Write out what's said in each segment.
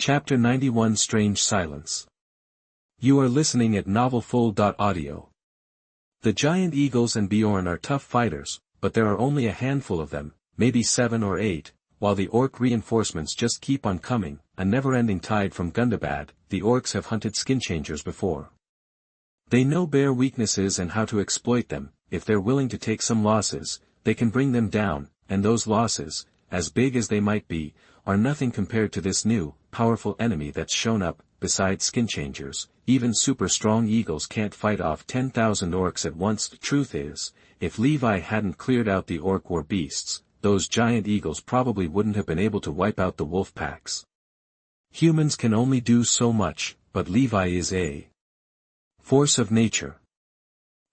Chapter 91 Strange Silence. You are listening at novelfull.audio. The giant eagles and Bjorn are tough fighters, but there are only a handful of them, maybe 7 or 8, while the orc reinforcements just keep on coming, a never-ending tide from Gundabad. The orcs have hunted skinchangers before. They know bear weaknesses and how to exploit them. If they're willing to take some losses, they can bring them down, and those losses, as big as they might be, are nothing compared to this new, powerful enemy that's shown up. Besides skinchangers, even super strong eagles can't fight off 10,000 orcs at once. The truth is, if Levi hadn't cleared out the orc war beasts, those giant eagles probably wouldn't have been able to wipe out the wolf packs. Humans can only do so much, but Levi is a force of nature.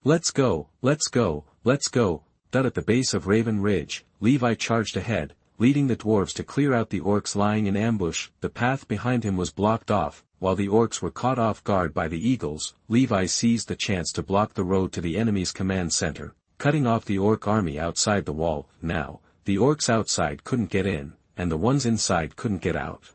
Let's go, let's go, let's go. At the base of Raven Ridge, Levi charged ahead, leading the dwarves to clear out the orcs lying in ambush. The path behind him was blocked off, while the orcs were caught off guard by the eagles. Levi seized the chance to block the road to the enemy's command center, cutting off the orc army outside the wall. Now, the orcs outside couldn't get in, and the ones inside couldn't get out.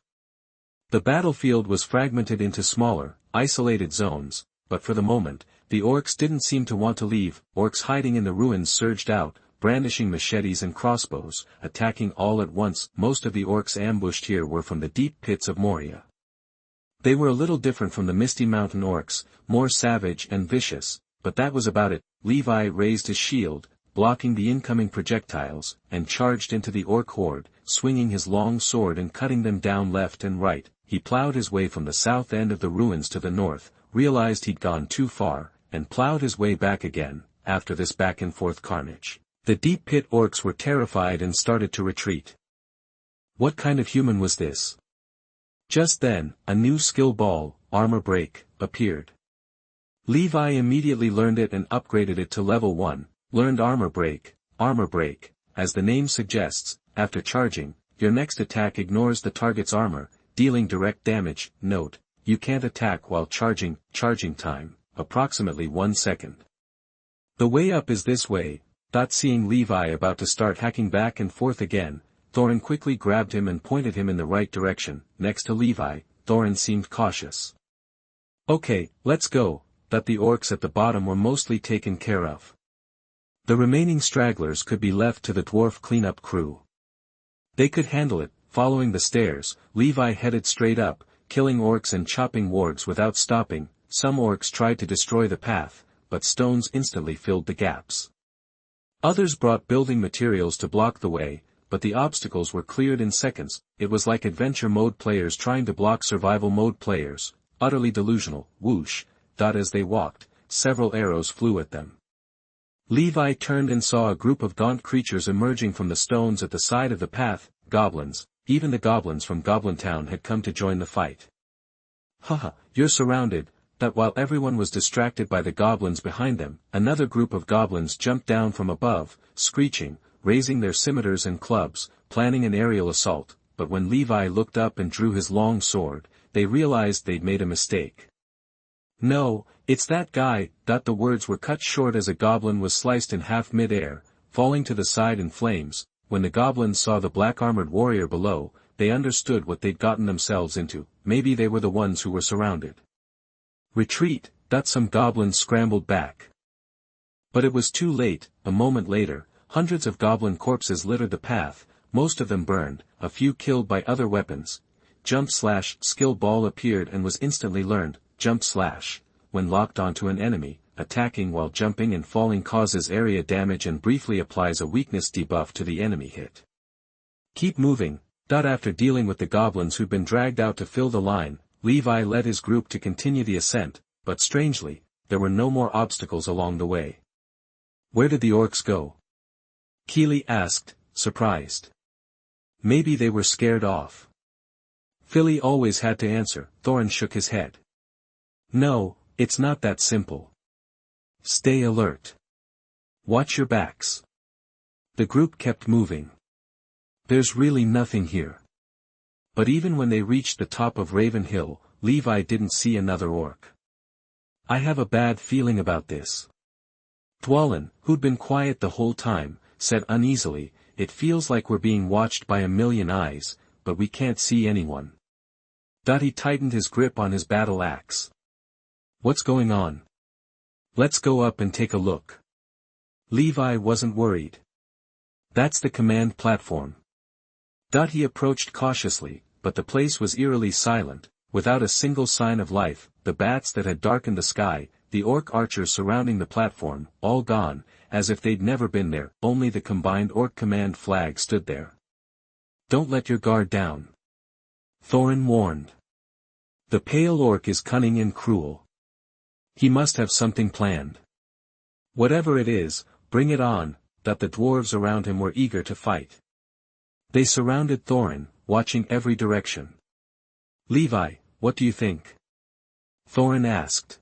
The battlefield was fragmented into smaller, isolated zones, but for the moment, the orcs didn't seem to want to leave. Orcs hiding in the ruins surged out, brandishing machetes and crossbows, attacking all at once. Most of the orcs ambushed here were from the deep pits of Moria. They were a little different from the Misty Mountain orcs, more savage and vicious, but that was about it. Levi raised his shield, blocking the incoming projectiles, and charged into the orc horde, swinging his long sword and cutting them down left and right. He plowed his way from the south end of the ruins to the north, realized he'd gone too far, and plowed his way back again. After this back-and-forth carnage, the deep pit orcs were terrified and started to retreat. What kind of human was this? Just then, a new skill ball, Armor Break, appeared. Levi immediately learned it and upgraded it to level 1, learned Armor Break. Armor Break, as the name suggests, after charging, your next attack ignores the target's armor, dealing direct damage. Note, you can't attack while charging. Charging time, approximately 1 second. The way up is this way. Seeing Levi about to start hacking back and forth again, Thorin quickly grabbed him and pointed him in the right direction. Next to Levi, Thorin seemed cautious. Okay, let's go. The orcs at the bottom were mostly taken care of. The remaining stragglers could be left to the dwarf cleanup crew. They could handle it. Following the stairs, Levi headed straight up, killing orcs and chopping wargs without stopping. Some orcs tried to destroy the path, but stones instantly filled the gaps. Others brought building materials to block the way, but the obstacles were cleared in seconds. It was like adventure mode players trying to block survival mode players, utterly delusional. Whoosh! As they walked, several arrows flew at them. Levi turned and saw a group of gaunt creatures emerging from the stones at the side of the path. Goblins. Even the goblins from Goblin Town had come to join the fight. Haha, you're surrounded. While everyone was distracted by the goblins behind them, another group of goblins jumped down from above, screeching, raising their scimitars and clubs, planning an aerial assault. But when Levi looked up and drew his long sword, they realized they'd made a mistake. No, it's that guy. The words were cut short as a goblin was sliced in half mid-air, falling to the side in flames. When the goblins saw the black-armored warrior below, they understood what they'd gotten themselves into. Maybe they were the ones who were surrounded. Retreat. Some goblins scrambled back. But it was too late. A moment later, hundreds of goblin corpses littered the path, most of them burned, a few killed by other weapons. Jump slash skill ball appeared and was instantly learned. Jump slash, when locked onto an enemy, attacking while jumping and falling causes area damage and briefly applies a weakness debuff to the enemy hit. Keep moving. After dealing with the goblins who'd been dragged out to fill the line, Levi led his group to continue the ascent, but strangely, there were no more obstacles along the way. Where did the orcs go? Keely asked, surprised. Maybe they were scared off. Philly always had to answer. Thorin shook his head. No, it's not that simple. Stay alert. Watch your backs. The group kept moving. There's really nothing here. But even when they reached the top of Raven Hill, Levi didn't see another orc. I have a bad feeling about this. Dwalin, who'd been quiet the whole time, said uneasily, it feels like we're being watched by a million eyes, but we can't see anyone. He tightened his grip on his battle axe. What's going on? Let's go up and take a look. Levi wasn't worried. That's the command platform. He approached cautiously, but the place was eerily silent, without a single sign of life, the bats that had darkened the sky, the orc archers surrounding the platform, all gone, as if they'd never been there, only the combined orc command flag stood there. Don't let your guard down. Thorin warned. The pale orc is cunning and cruel. He must have something planned. Whatever it is, bring it on. The dwarves around him were eager to fight. They surrounded Thorin, watching every direction. Levi, what do you think? Thorin asked.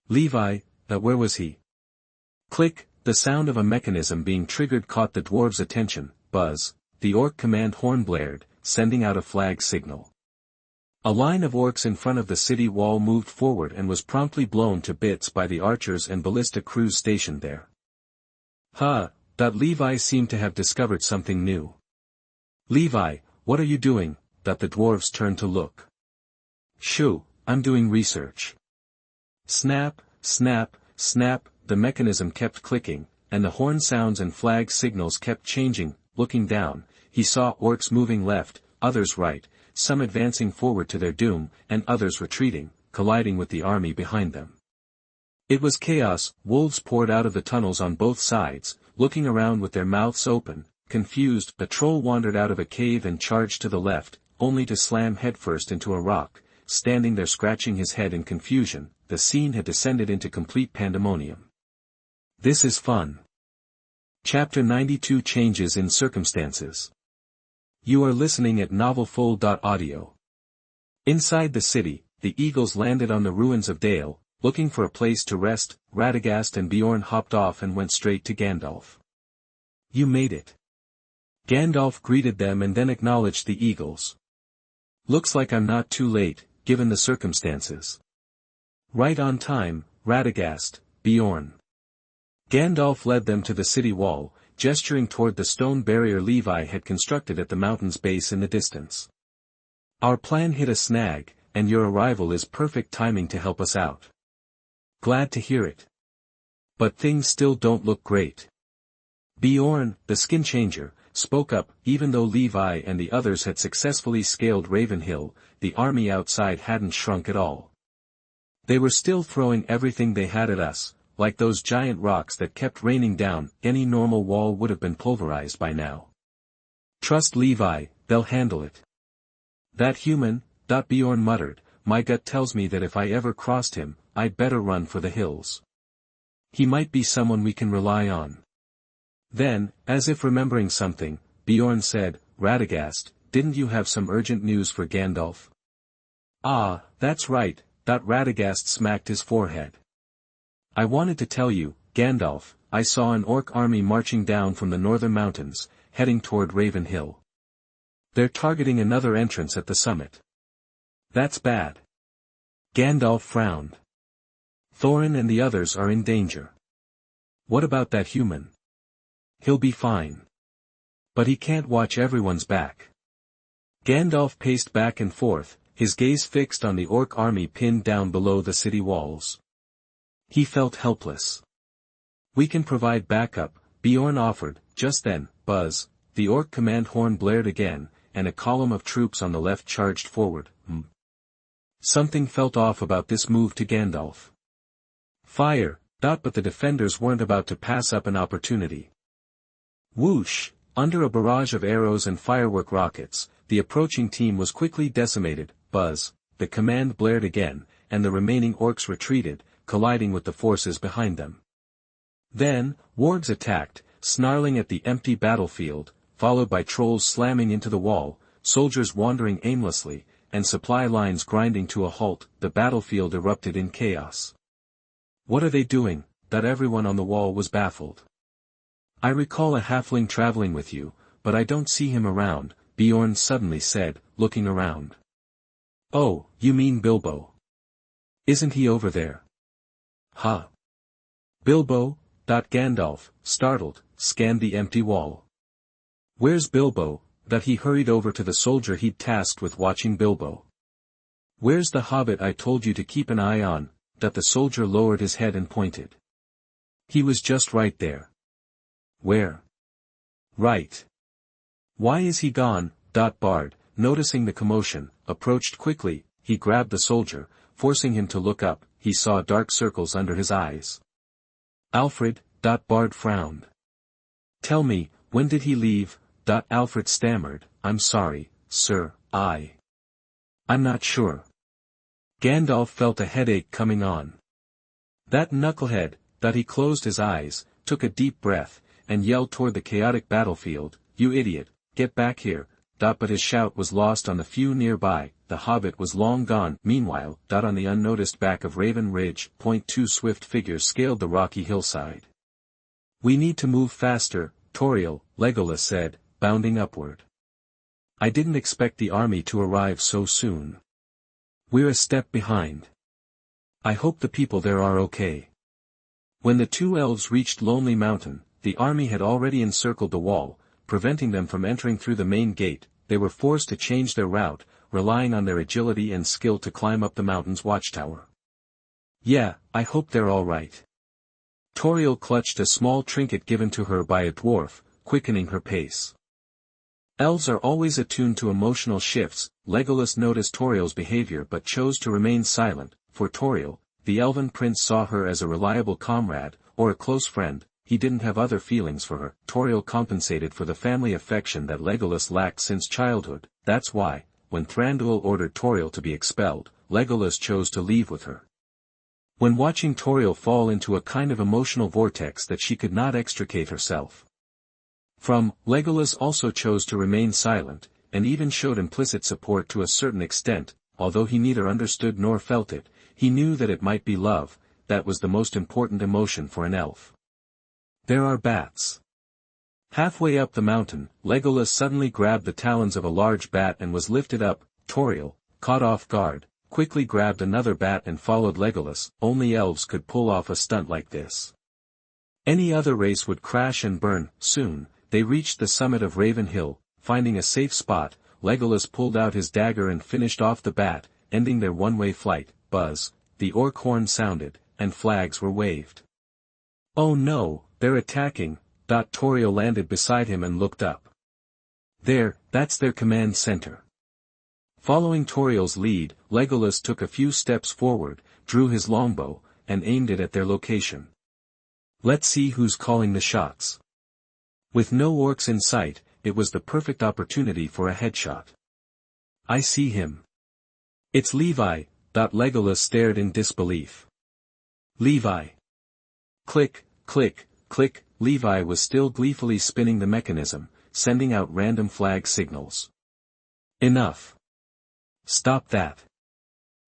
Levi, where was he? Click, the sound of a mechanism being triggered caught the dwarves' attention. Buzz, the orc command horn blared, sending out a flag signal. A line of orcs in front of the city wall moved forward and was promptly blown to bits by the archers and ballista crews stationed there. Levi seemed to have discovered something new. Levi, what are you doing? The dwarves turned to look. Shoo, I'm doing research. Snap, snap, snap, the mechanism kept clicking, and the horn sounds and flag signals kept changing. Looking down, he saw orcs moving left, others right, some advancing forward to their doom, and others retreating, colliding with the army behind them. It was chaos. Wolves poured out of the tunnels on both sides, looking around with their mouths open, confused. A troll wandered out of a cave and charged to the left, only to slam headfirst into a rock, standing there scratching his head in confusion. The scene had descended into complete pandemonium. This is fun. Chapter 92 Changes in Circumstances. You are listening at NovelFull.audio. Inside the city, the eagles landed on the ruins of Dale, looking for a place to rest. Radagast and Bjorn hopped off and went straight to Gandalf. You made it. Gandalf greeted them and then acknowledged the eagles. Looks like I'm not too late, given the circumstances. Right on time, Radagast, Bjorn. Gandalf led them to the city wall, gesturing toward the stone barrier Levi had constructed at the mountain's base in the distance. Our plan hit a snag, and your arrival is perfect timing to help us out. Glad to hear it. But things still don't look great. Bjorn, the skin changer, spoke up. Even though Levi and the others had successfully scaled Raven Hill, the army outside hadn't shrunk at all. They were still throwing everything they had at us, like those giant rocks that kept raining down. Any normal wall would have been pulverized by now. Trust Levi, they'll handle it. That human, Bjorn muttered, my gut tells me that if I ever crossed him, I'd better run for the hills. He might be someone we can rely on. Then, as if remembering something, Bjorn said, Radagast, didn't you have some urgent news for Gandalf? Ah, that's right. Radagast smacked his forehead. I wanted to tell you, Gandalf, I saw an orc army marching down from the northern mountains, heading toward Raven Hill. They're targeting another entrance at the summit. That's bad. Gandalf frowned. Thorin and the others are in danger. What about that human? He'll be fine. But he can't watch everyone's back. Gandalf paced back and forth, his gaze fixed on the orc army pinned down below the city walls. He felt helpless. We can provide backup, Bjorn offered. Just then, buzz, the orc command horn blared again, and a column of troops on the left charged forward. Something felt off about this move to Gandalf. Fire, but the defenders weren't about to pass up an opportunity. Whoosh, under a barrage of arrows and firework rockets, the approaching team was quickly decimated. Buzz, the command blared again, and the remaining orcs retreated, colliding with the forces behind them. Then, wargs attacked, snarling at the empty battlefield, followed by trolls slamming into the wall, soldiers wandering aimlessly, and supply lines grinding to a halt. The battlefield erupted in chaos. What are they doing? Everyone on the wall was baffled. I recall a halfling traveling with you, but I don't see him around, Bjorn suddenly said, looking around. Oh, you mean Bilbo? Isn't he over there? Huh. Bilbo? Gandalf, startled, scanned the empty wall. Where's Bilbo? He hurried over to the soldier he'd tasked with watching Bilbo. Where's the hobbit I told you to keep an eye on? The soldier lowered his head and pointed. He was just right there. Where? Right. Why is he gone? Bard, noticing the commotion, approached quickly. He grabbed the soldier, forcing him to look up. He saw dark circles under his eyes. Alfred, Bard frowned. Tell me, when did he leave? Alfred stammered, I'm sorry, sir, I'm not sure. Gandalf felt a headache coming on. That knucklehead, he closed his eyes, took a deep breath, and yelled toward the chaotic battlefield, you idiot, get back here, but his shout was lost on the few nearby. The hobbit was long gone. Meanwhile, on the unnoticed back of Raven Ridge, two swift figures scaled the rocky hillside. We need to move faster, Toriel, Legolas said, bounding upward. I didn't expect the army to arrive so soon. We're a step behind. I hope the people there are okay. When the two elves reached Lonely Mountain, the army had already encircled the wall, preventing them from entering through the main gate. They were forced to change their route, relying on their agility and skill to climb up the mountain's watchtower. Yeah, I hope they're all right. Toriel clutched a small trinket given to her by a dwarf, quickening her pace. Elves are always attuned to emotional shifts. Legolas noticed Toriel's behavior but chose to remain silent. For Toriel, the elven prince saw her as a reliable comrade, or a close friend. He didn't have other feelings for her. Toriel compensated for the family affection that Legolas lacked since childhood. That's why, when Thranduil ordered Toriel to be expelled, Legolas chose to leave with her. When watching Toriel fall into a kind of emotional vortex that she could not extricate herself from, Legolas also chose to remain silent, and even showed implicit support to a certain extent. Although he neither understood nor felt it, he knew that it might be love. That was the most important emotion for an elf. There are bats. Halfway up the mountain, Legolas suddenly grabbed the talons of a large bat and was lifted up. Toriel, caught off guard, quickly grabbed another bat and followed Legolas. Only elves could pull off a stunt like this. Any other race would crash and burn. Soon, they reached the summit of Raven Hill. Finding a safe spot, Legolas pulled out his dagger and finished off the bat, ending their one-way flight. Buzz, the orc horn sounded, and flags were waved. Oh no, they're attacking. Toriel landed beside him and looked up. There, that's their command center. Following Toriel's lead, Legolas took a few steps forward, drew his longbow, and aimed it at their location. Let's see who's calling the shots. With no orcs in sight, it was the perfect opportunity for a headshot. I see him. It's Levi. Legolas stared in disbelief. Levi. Click, click, click. Levi was still gleefully spinning the mechanism, sending out random flag signals. Enough. Stop that.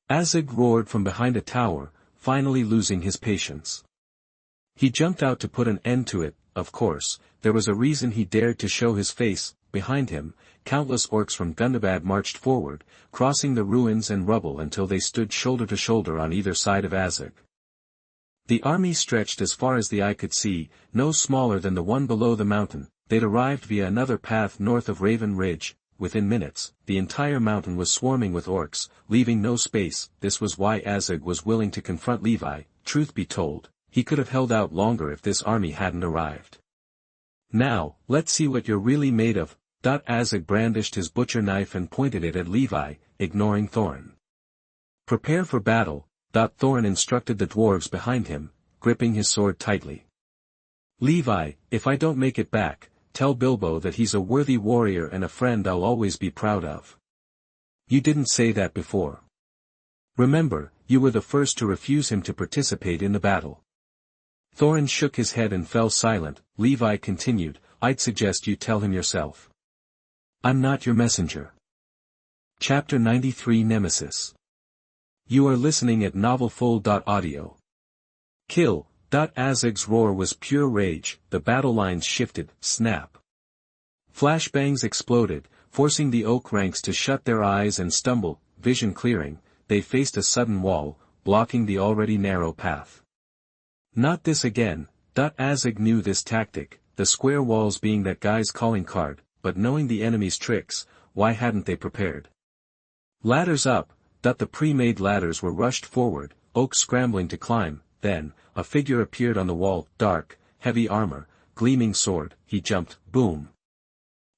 Azog roared from behind a tower, finally losing his patience. He jumped out to put an end to it. Of course, there was a reason he dared to show his face. Behind him, countless orcs from Gundabad marched forward, crossing the ruins and rubble until they stood shoulder to shoulder on either side of Azog. The army stretched as far as the eye could see, no smaller than the one below the mountain. They'd arrived via another path north of Raven Ridge. Within minutes, the entire mountain was swarming with orcs, leaving no space. This was why Azog was willing to confront Levi. Truth be told, he could have held out longer if this army hadn't arrived. Now, let's see what you're really made of. Azog brandished his butcher knife and pointed it at Levi, ignoring Thorin. Prepare for battle. Thorin instructed the dwarves behind him, gripping his sword tightly. Levi, if I don't make it back, tell Bilbo that he's a worthy warrior and a friend I'll always be proud of. You didn't say that before. Remember, you were the first to refuse him to participate in the battle. Thorin shook his head and fell silent. Levi continued, I'd suggest you tell him yourself. I'm not your messenger. Chapter 93 Nemesis. You are listening at NovelFull.audio. Kill. Azog's roar was pure rage. The battle lines shifted. Snap. Flashbangs exploded, forcing the oak ranks to shut their eyes and stumble. Vision clearing, they faced a sudden wall, blocking the already narrow path. Not this again. Azog knew this tactic, the square walls being that guy's calling card, but knowing the enemy's tricks, why hadn't they prepared? Ladders up. The pre-made ladders were rushed forward, Oak scrambling to climb, then, a figure appeared on the wall, dark, heavy armor, gleaming sword, he jumped, boom.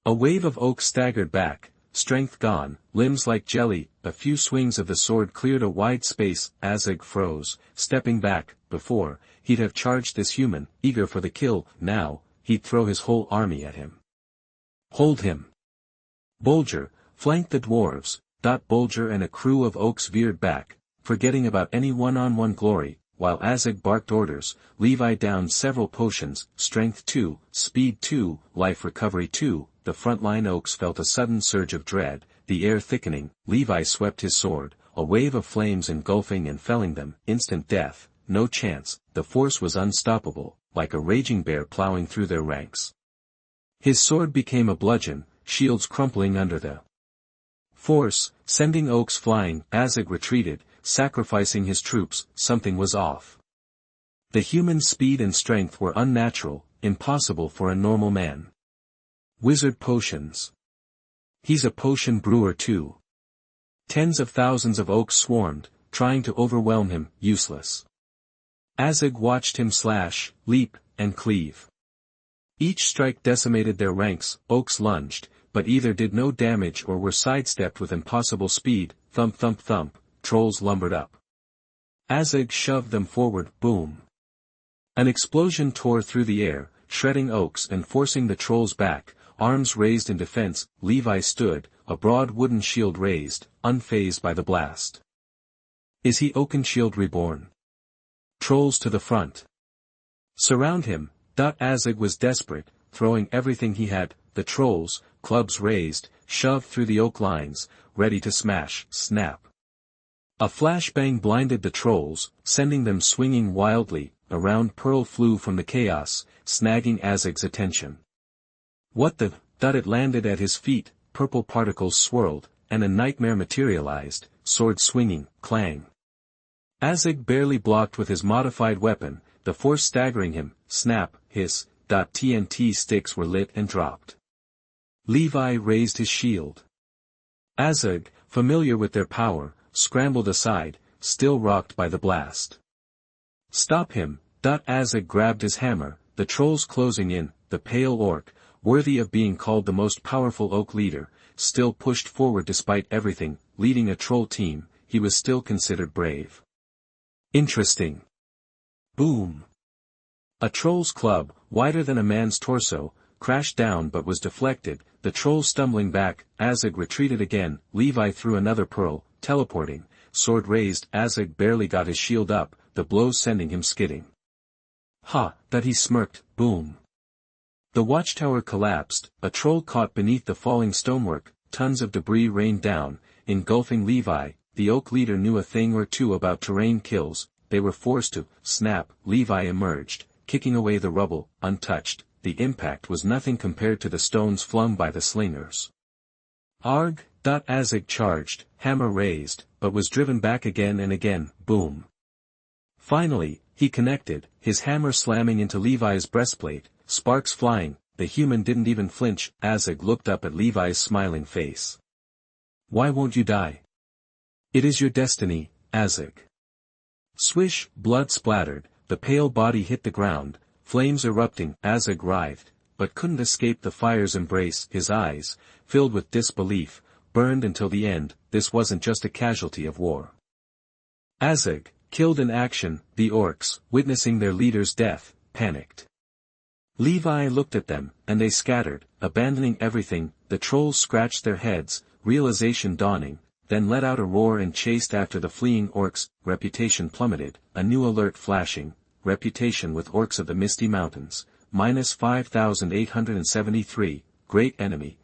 A wave of Oak staggered back, strength gone, limbs like jelly, a few swings of the sword cleared a wide space, Azog froze, stepping back, before, he'd have charged this human, eager for the kill, now, he'd throw his whole army at him. Hold him. Bolger, flank the dwarves. Bolger and a crew of Oaks veered back, forgetting about any one-on-one glory, while Azog barked orders. Levi downed several potions, strength 2, speed 2, life recovery 2, the frontline Oaks felt a sudden surge of dread, the air thickening, Levi swept his sword, a wave of flames engulfing and felling them, instant death, no chance, the force was unstoppable, like a raging bear plowing through their ranks. His sword became a bludgeon, shields crumpling under the force, sending Oaks flying. Azog retreated, sacrificing his troops. Something was off. The human's speed and strength were unnatural, impossible for a normal man. Wizard potions. He's a potion brewer too. Tens of thousands of Oaks swarmed, trying to overwhelm him, useless. Azog watched him slash, leap, and cleave. Each strike decimated their ranks. Oaks lunged, but either did no damage or were sidestepped with impossible speed. Thump thump thump, trolls lumbered up. Azog shoved them forward, boom. An explosion tore through the air, shredding Oaks and forcing the trolls back, arms raised in defense. Levi stood, a broad wooden shield raised, unfazed by the blast. Is he Oakenshield reborn? Trolls to the front. Surround him. Azog was desperate, throwing everything he had. The trolls, clubs raised, shoved through the Oak lines, ready to smash, snap. A flashbang blinded the trolls, sending them swinging wildly. A round pearl flew from the chaos, snagging Azog's attention. What the? It landed at his feet, purple particles swirled, and a nightmare materialized, sword swinging, clang. Azog barely blocked with his modified weapon, the force staggering him. Snap, hiss. TNT sticks were lit and dropped. Levi raised his shield. Azog, familiar with their power, scrambled aside, still rocked by the blast. Stop him. Azog grabbed his hammer, the trolls closing in. The pale orc, worthy of being called the most powerful Oak leader, still pushed forward despite everything. Leading a troll team, he was still considered brave. Interesting. Boom. A troll's club, wider than a man's torso, crashed down but was deflected, the troll stumbling back. Azog retreated again. Levi threw another pearl, teleporting, sword raised. Azog barely got his shield up, the blow sending him skidding. Ha! He smirked, boom. The watchtower collapsed, a troll caught beneath the falling stonework, tons of debris rained down, engulfing Levi. The Oak leader knew a thing or two about terrain kills, they were forced to snap. Levi emerged, kicking away the rubble, untouched. The impact was nothing compared to the stones flung by the slingers. Arg! Azog charged, hammer raised, but was driven back again and again, boom. Finally, he connected, his hammer slamming into Levi's breastplate, sparks flying. The human didn't even flinch. Azog looked up at Levi's smiling face. Why won't you die? It is your destiny, Azog. Swish, blood splattered, the pale body hit the ground, flames erupting. Azog writhed, but couldn't escape the fire's embrace. His eyes, filled with disbelief, burned until the end. This wasn't just a casualty of war. Azog, killed in action. The orcs, witnessing their leader's death, panicked. Levi looked at them, and they scattered, abandoning everything. The trolls scratched their heads, realization dawning, then let out a roar and chased after the fleeing orcs. Reputation plummeted, a new alert flashing. Reputation with orcs of the Misty Mountains, minus 5,873, great enemy.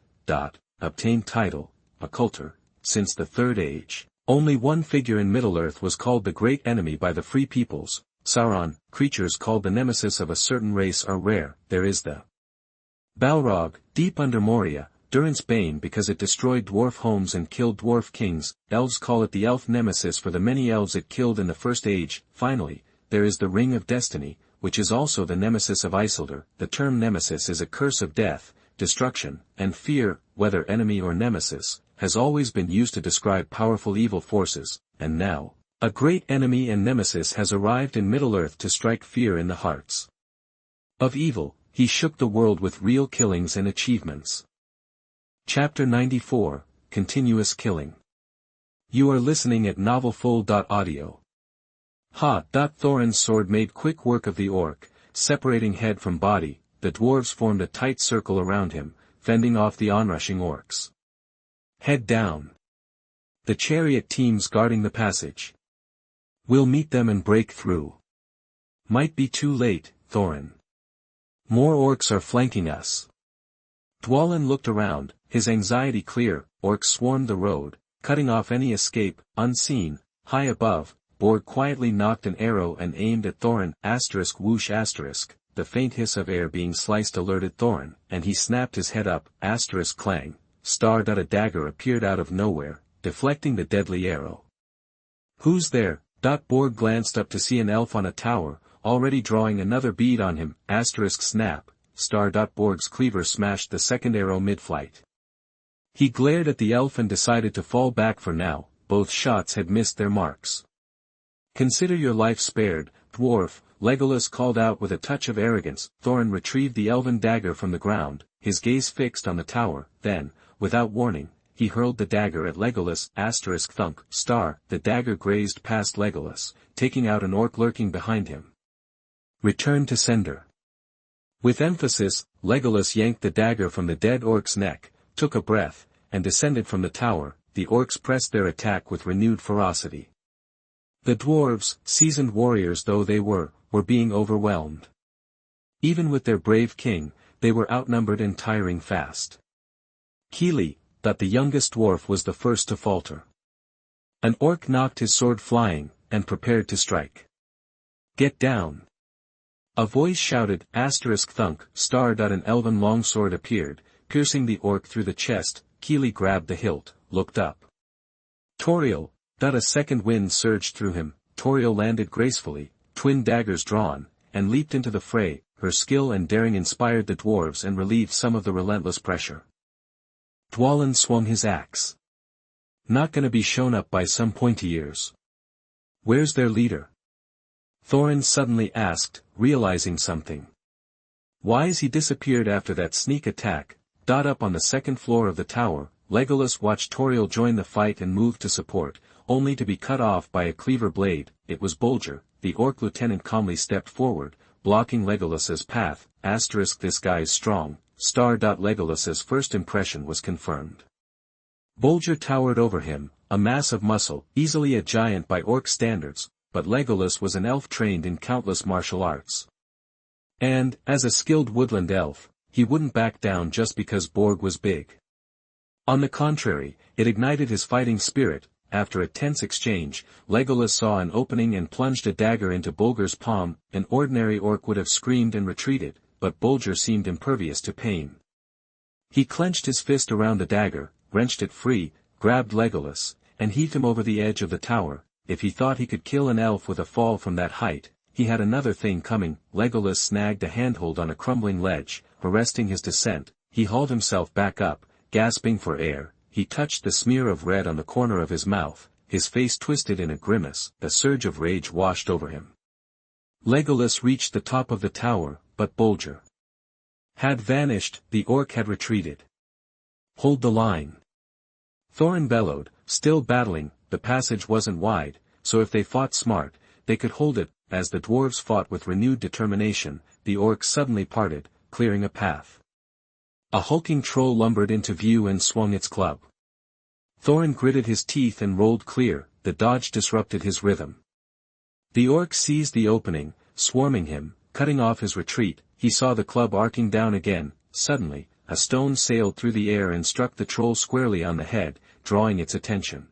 Obtained title, occulter. Since the Third Age, only one figure in Middle-earth was called the Great Enemy by the Free Peoples. Sauron, creatures called the Nemesis of a certain race are rare. There is the Balrog, deep under Moria, Durin's bane because it destroyed dwarf homes and killed dwarf kings. Elves call it the Elf Nemesis for the many elves it killed in the First Age. Finally, there is the Ring of Destiny, which is also the Nemesis of Isildur. The term Nemesis is a curse of death, destruction, and fear, whether enemy or nemesis, has always been used to describe powerful evil forces, and now, a great enemy and nemesis has arrived in Middle-earth to strike fear in the hearts of evil. He shook the world with real killings and achievements. Chapter 94, Continuous Killing. You are listening at NovelFull.audio. Thorin's sword made quick work of the orc, separating head from body. The dwarves formed a tight circle around him, fending off the onrushing orcs. Head down. The chariot teams guarding the passage. We'll meet them and break through. Might be too late, Thorin. More orcs are flanking us. Dwalin looked around, his anxiety clear. Orcs swarmed the road, cutting off any escape. Unseen, high above, Borg quietly knocked an arrow and aimed at Thorin. Whoosh *. The faint hiss of air being sliced alerted Thorin, and he snapped his head up. Clang. A dagger appeared out of nowhere, deflecting the deadly arrow. Who's there? Borg glanced up to see an elf on a tower, already drawing another bead on him. Snap. Borg's cleaver smashed the second arrow mid-flight. He glared at the elf and decided to fall back for now. Both shots had missed their marks. Consider your life spared, dwarf, Legolas called out with a touch of arrogance. Thorin retrieved the elven dagger from the ground, his gaze fixed on the tower. Then, without warning, he hurled the dagger at Legolas. Thunk. The dagger grazed past Legolas, taking out an orc lurking behind him. Return to sender. With emphasis, Legolas yanked the dagger from the dead orc's neck, took a breath, and descended from the tower. The orcs pressed their attack with renewed ferocity. The dwarves, seasoned warriors though they were being overwhelmed. Even with their brave king, they were outnumbered and tiring fast. Keely, the youngest dwarf, was the first to falter. An orc knocked his sword flying, and prepared to strike. Get down! A voice shouted. Thunk. An elven longsword appeared, piercing the orc through the chest. Keely grabbed the hilt, looked up. Toriel. A second wind surged through him. Toriel landed gracefully, twin daggers drawn, and leaped into the fray. Her skill and daring inspired the dwarves and relieved some of the relentless pressure. Dwalin swung his axe. Not gonna be shown up by some pointy ears. Where's their leader? Thorin suddenly asked, realizing something. Why's he disappeared after that sneak attack? Up on the second floor of the tower, Legolas watched Toriel join the fight and move to support, only to be cut off by a cleaver blade. It was Bolger. The orc lieutenant calmly stepped forward, blocking Legolas's path. This guy's strong. Legolas's first impression was confirmed. Bolger towered over him, a mass of muscle, easily a giant by orc standards, but Legolas was an elf trained in countless martial arts. And, as a skilled woodland elf, he wouldn't back down just because Borg was big. On the contrary, it ignited his fighting spirit. After a tense exchange, Legolas saw an opening and plunged a dagger into Bolger's palm. An ordinary orc would have screamed and retreated, but Bolger seemed impervious to pain. He clenched his fist around the dagger, wrenched it free, grabbed Legolas, and heaved him over the edge of the tower. If he thought he could kill an elf with a fall from that height, he had another thing coming. Legolas snagged a handhold on a crumbling ledge, arresting his descent. He hauled himself back up, gasping for air. He touched the smear of red on the corner of his mouth, his face twisted in a grimace. A surge of rage washed over him. Legolas reached the top of the tower, but Bolger had vanished. The orc had retreated. Hold the line. Thorin bellowed, still battling. The passage wasn't wide, so if they fought smart, they could hold it. As the dwarves fought with renewed determination, the orcs suddenly parted, clearing a path. A hulking troll lumbered into view and swung its club. Thorin gritted his teeth and rolled clear. The dodge disrupted his rhythm. The orc seized the opening, swarming him, cutting off his retreat. He saw the club arcing down again. Suddenly, a stone sailed through the air and struck the troll squarely on the head, drawing its attention.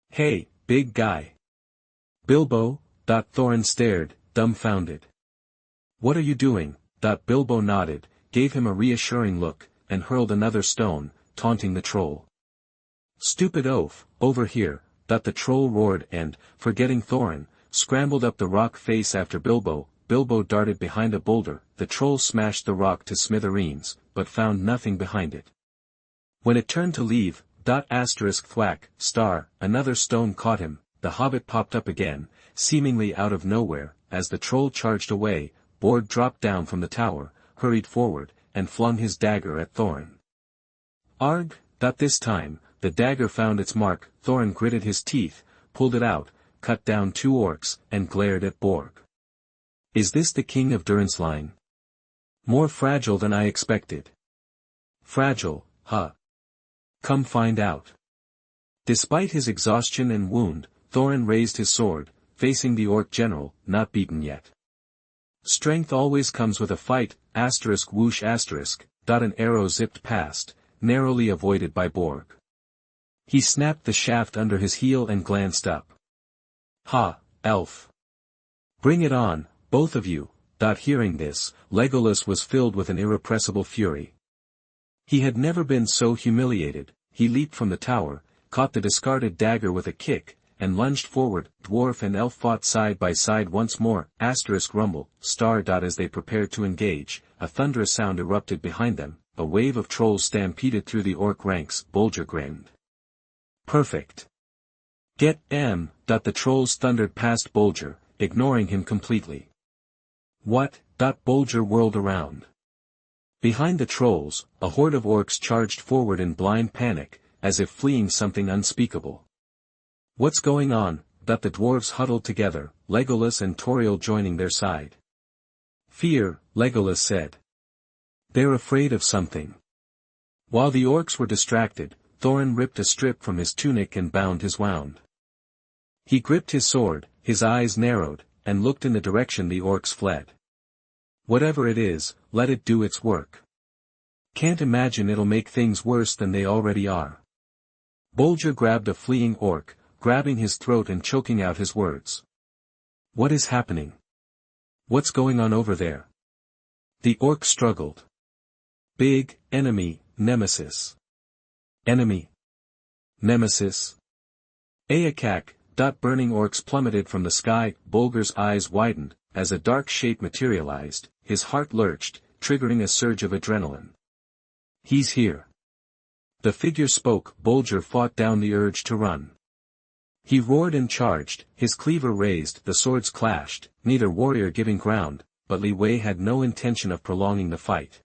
Hey, big guy. Bilbo? Thorin stared, dumbfounded. What are you doing? Bilbo nodded, gave him a reassuring look, and hurled another stone, taunting the troll. Stupid oaf, over here. The troll roared and, forgetting Thorin, scrambled up the rock face after Bilbo. Bilbo darted behind a boulder. The troll smashed the rock to smithereens, but found nothing behind it. When it turned to leave, Thwack, another stone caught him, the hobbit popped up again, seemingly out of nowhere, as the troll charged away. Borg dropped down from the tower, hurried forward, and flung his dagger at Thorin. Arg! This time, the dagger found its mark. Thorin gritted his teeth, pulled it out, cut down 2 orcs, and glared at Borg. Is this the king of Durensline? More fragile than I expected. Fragile, huh? Come find out. Despite his exhaustion and wound, Thorin raised his sword, facing the orc general, not beaten yet. Strength always comes with a fight, whoosh An arrow zipped past, narrowly avoided by Borg. He snapped the shaft under his heel and glanced up. Ha, elf. Bring it on, both of you. Hearing this, Legolas was filled with an irrepressible fury. He had never been so humiliated. He leaped from the tower, caught the discarded dagger with a kick, and lunged forward. Dwarf and elf fought side by side once more. Rumble, as they prepared to engage, a thunderous sound erupted behind them. A wave of trolls stampeded through the orc ranks. Bolger grinned. Perfect. Get M. The trolls thundered past Bolger, ignoring him completely. What? Bolger whirled around. Behind the trolls, a horde of orcs charged forward in blind panic, as if fleeing something unspeakable. What's going on? The dwarves huddled together, Legolas and Tauriel joining their side. Fear, Legolas said. They're afraid of something. While the orcs were distracted, Thorin ripped a strip from his tunic and bound his wound. He gripped his sword, his eyes narrowed, and looked in the direction the orcs fled. Whatever it is, let it do its work. Can't imagine it'll make things worse than they already are. Bolger grabbed a fleeing orc, grabbing his throat and choking out his words. What is happening? What's going on over there? The orc struggled. Big, enemy, Nemesis. Enemy. Nemesis. Aakak. Burning orcs plummeted from the sky. Bolger's eyes widened, as a dark shape materialized, his heart lurched, triggering a surge of adrenaline. He's here. The figure spoke. Bolger fought down the urge to run. He roared and charged, his cleaver raised. The swords clashed, neither warrior giving ground, but Li Wei had no intention of prolonging the fight.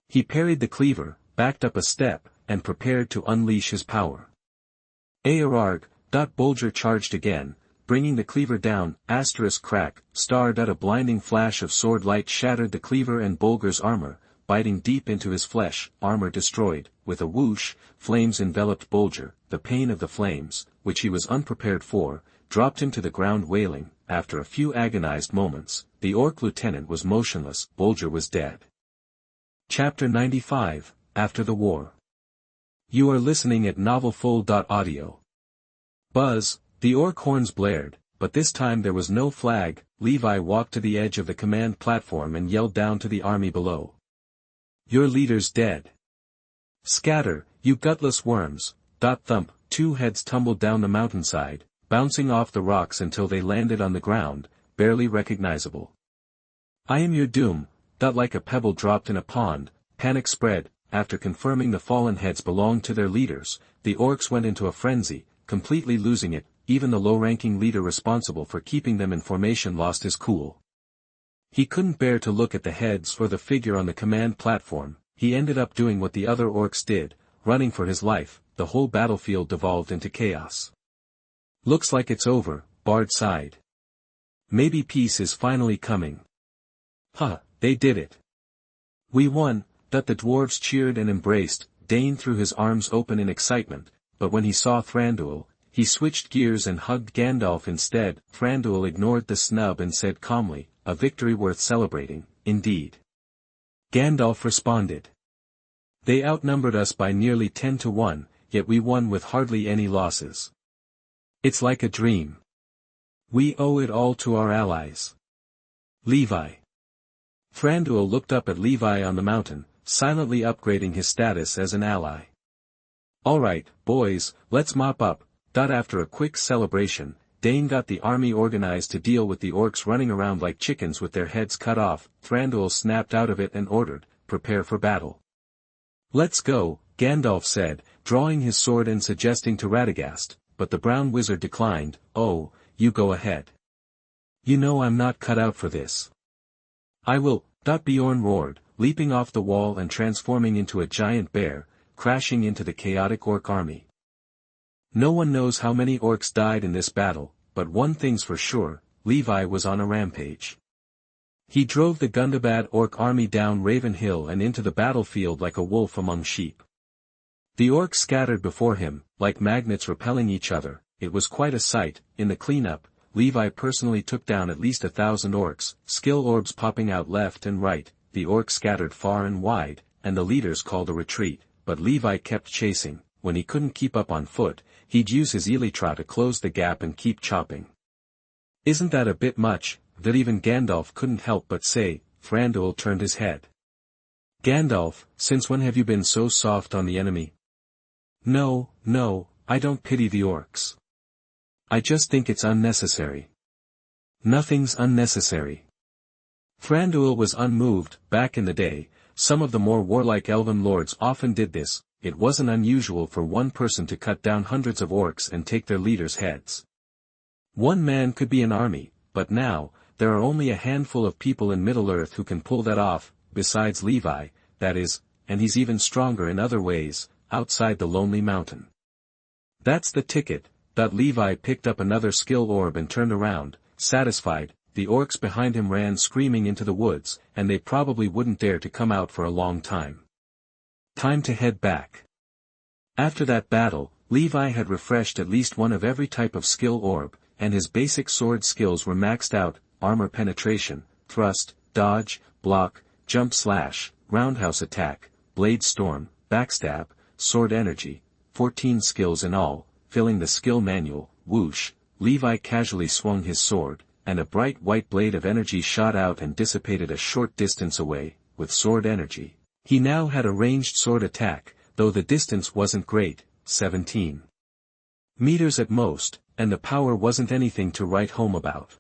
He parried the cleaver, backed up a step, and prepared to unleash his power. Aararg. Bolger charged again, bringing the cleaver down. Crack. A blinding flash of sword light shattered the cleaver and Bolger's armor, biting deep into his flesh. Armor destroyed. With a whoosh, flames enveloped Bolger. The pain of the flames, which he was unprepared for, dropped him to the ground wailing. After a few agonized moments, the orc lieutenant was motionless. Bolger was dead. Chapter 95, After the War. You are listening at NovelFull.audio. Buzz, the orc horns blared, but this time there was no flag. Levi walked to the edge of the command platform and yelled down to the army below. Your leader's dead. Scatter, you gutless worms. Thump, 2 heads tumbled down the mountainside, bouncing off the rocks until they landed on the ground, barely recognizable. I am your doom. Like a pebble dropped in a pond, panic spread. After confirming the fallen heads belonged to their leaders, the orcs went into a frenzy, completely losing it. Even the low-ranking leader responsible for keeping them in formation lost his cool. He couldn't bear to look at the heads or the figure on the command platform. He ended up doing what the other orcs did, running for his life. The whole battlefield devolved into chaos. Looks like it's over, Bard sighed. Maybe peace is finally coming. Huh, they did it. We won. The dwarves cheered and embraced. Dane threw his arms open in excitement, but when he saw Thranduil, he switched gears and hugged Gandalf instead. Thranduil ignored the snub and said calmly, a victory worth celebrating, indeed. Gandalf responded. They outnumbered us by nearly 10-1, yet we won with hardly any losses. It's like a dream. We owe it all to our allies. Levi. Thranduil looked up at Levi on the mountain, silently upgrading his status as an ally. Alright, boys, let's mop up. After a quick celebration, Dane got the army organized to deal with the orcs running around like chickens with their heads cut off. Thranduil snapped out of it and ordered, prepare for battle. Let's go. Gandalf said, drawing his sword and suggesting to Radagast, but the brown wizard declined. "Oh, you go ahead. You know I'm not cut out for this." "I will," Bjorn roared, leaping off the wall and transforming into a giant bear, crashing into the chaotic orc army. No one knows how many orcs died in this battle, but one thing's for sure, Levi was on a rampage. He drove the Gundabad orc army down Raven Hill and into the battlefield like a wolf among sheep. The orcs scattered before him, like magnets repelling each other. It was quite a sight. In the cleanup, Levi personally took down at least 1,000 orcs, skill orbs popping out left and right. The orcs scattered far and wide, and the leaders called a retreat, but Levi kept chasing. When he couldn't keep up on foot, he'd use his elytra to close the gap and keep chopping. "Isn't that a bit much?" that even Gandalf couldn't help but say. Thranduil turned his head. "Gandalf, since when have you been so soft on the enemy?" No, I don't pity the orcs. I just think it's unnecessary." "Nothing's unnecessary." Thranduil was unmoved. Back in the day, some of the more warlike elven lords often did this. It wasn't unusual for one person to cut down hundreds of orcs and take their leaders' heads. One man could be an army, but now, there are only a handful of people in Middle-earth who can pull that off, besides Levi, that is, and he's even stronger in other ways, outside the Lonely Mountain. That's the ticket. Levi picked up another skill orb and turned around, satisfied. The orcs behind him ran screaming into the woods, and they probably wouldn't dare to come out for a long time. Time to head back. After that battle, Levi had refreshed at least one of every type of skill orb, and his basic sword skills were maxed out: armor penetration, thrust, dodge, block, jump slash, roundhouse attack, blade storm, backstab, sword energy, 14 skills in all. Filling the skill manual. Whoosh, Levi casually swung his sword, and a bright white blade of energy shot out and dissipated a short distance away. With sword energy, he now had a ranged sword attack, though the distance wasn't great, 17 meters at most, and the power wasn't anything to write home about.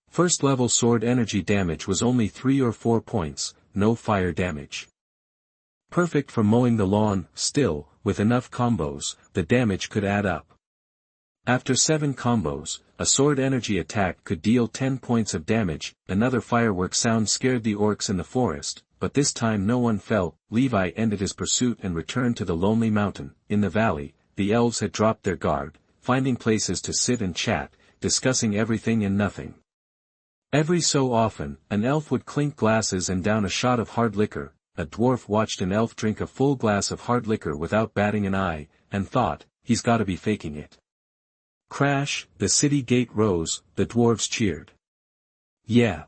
First level sword energy damage was only 3 or 4 points, no fire damage. Perfect for mowing the lawn. Still, with enough combos, the damage could add up. After 7 combos, a sword energy attack could deal 10 points of damage. Another firework sound scared the orcs in the forest, but this time no one fell. Levi ended his pursuit and returned to the Lonely Mountain. In the valley, the elves had dropped their guard, finding places to sit and chat, discussing everything and nothing. Every so often, an elf would clink glasses and down a shot of hard liquor. A dwarf watched an elf drink a full glass of hard liquor without batting an eye, and thought, he's gotta be faking it. Crash, the city gate rose. The dwarves cheered. "Yeah.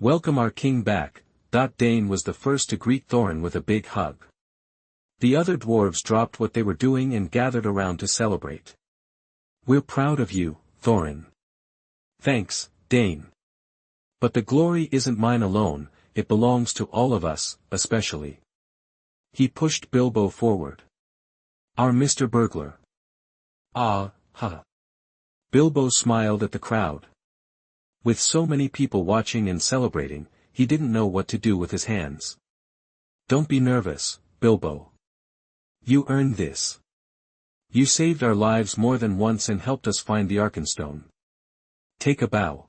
Welcome our king back." Dane was the first to greet Thorin with a big hug. The other dwarves dropped what they were doing and gathered around to celebrate. "We're proud of you, Thorin." "Thanks, Dane. But the glory isn't mine alone. It belongs to all of us, especially." He pushed Bilbo forward. "Our Mr. Burglar." "Ah, ha." Bilbo smiled at the crowd. With so many people watching and celebrating, he didn't know what to do with his hands. "Don't be nervous, Bilbo. You earned this. You saved our lives more than once and helped us find the Arkenstone. Take a bow."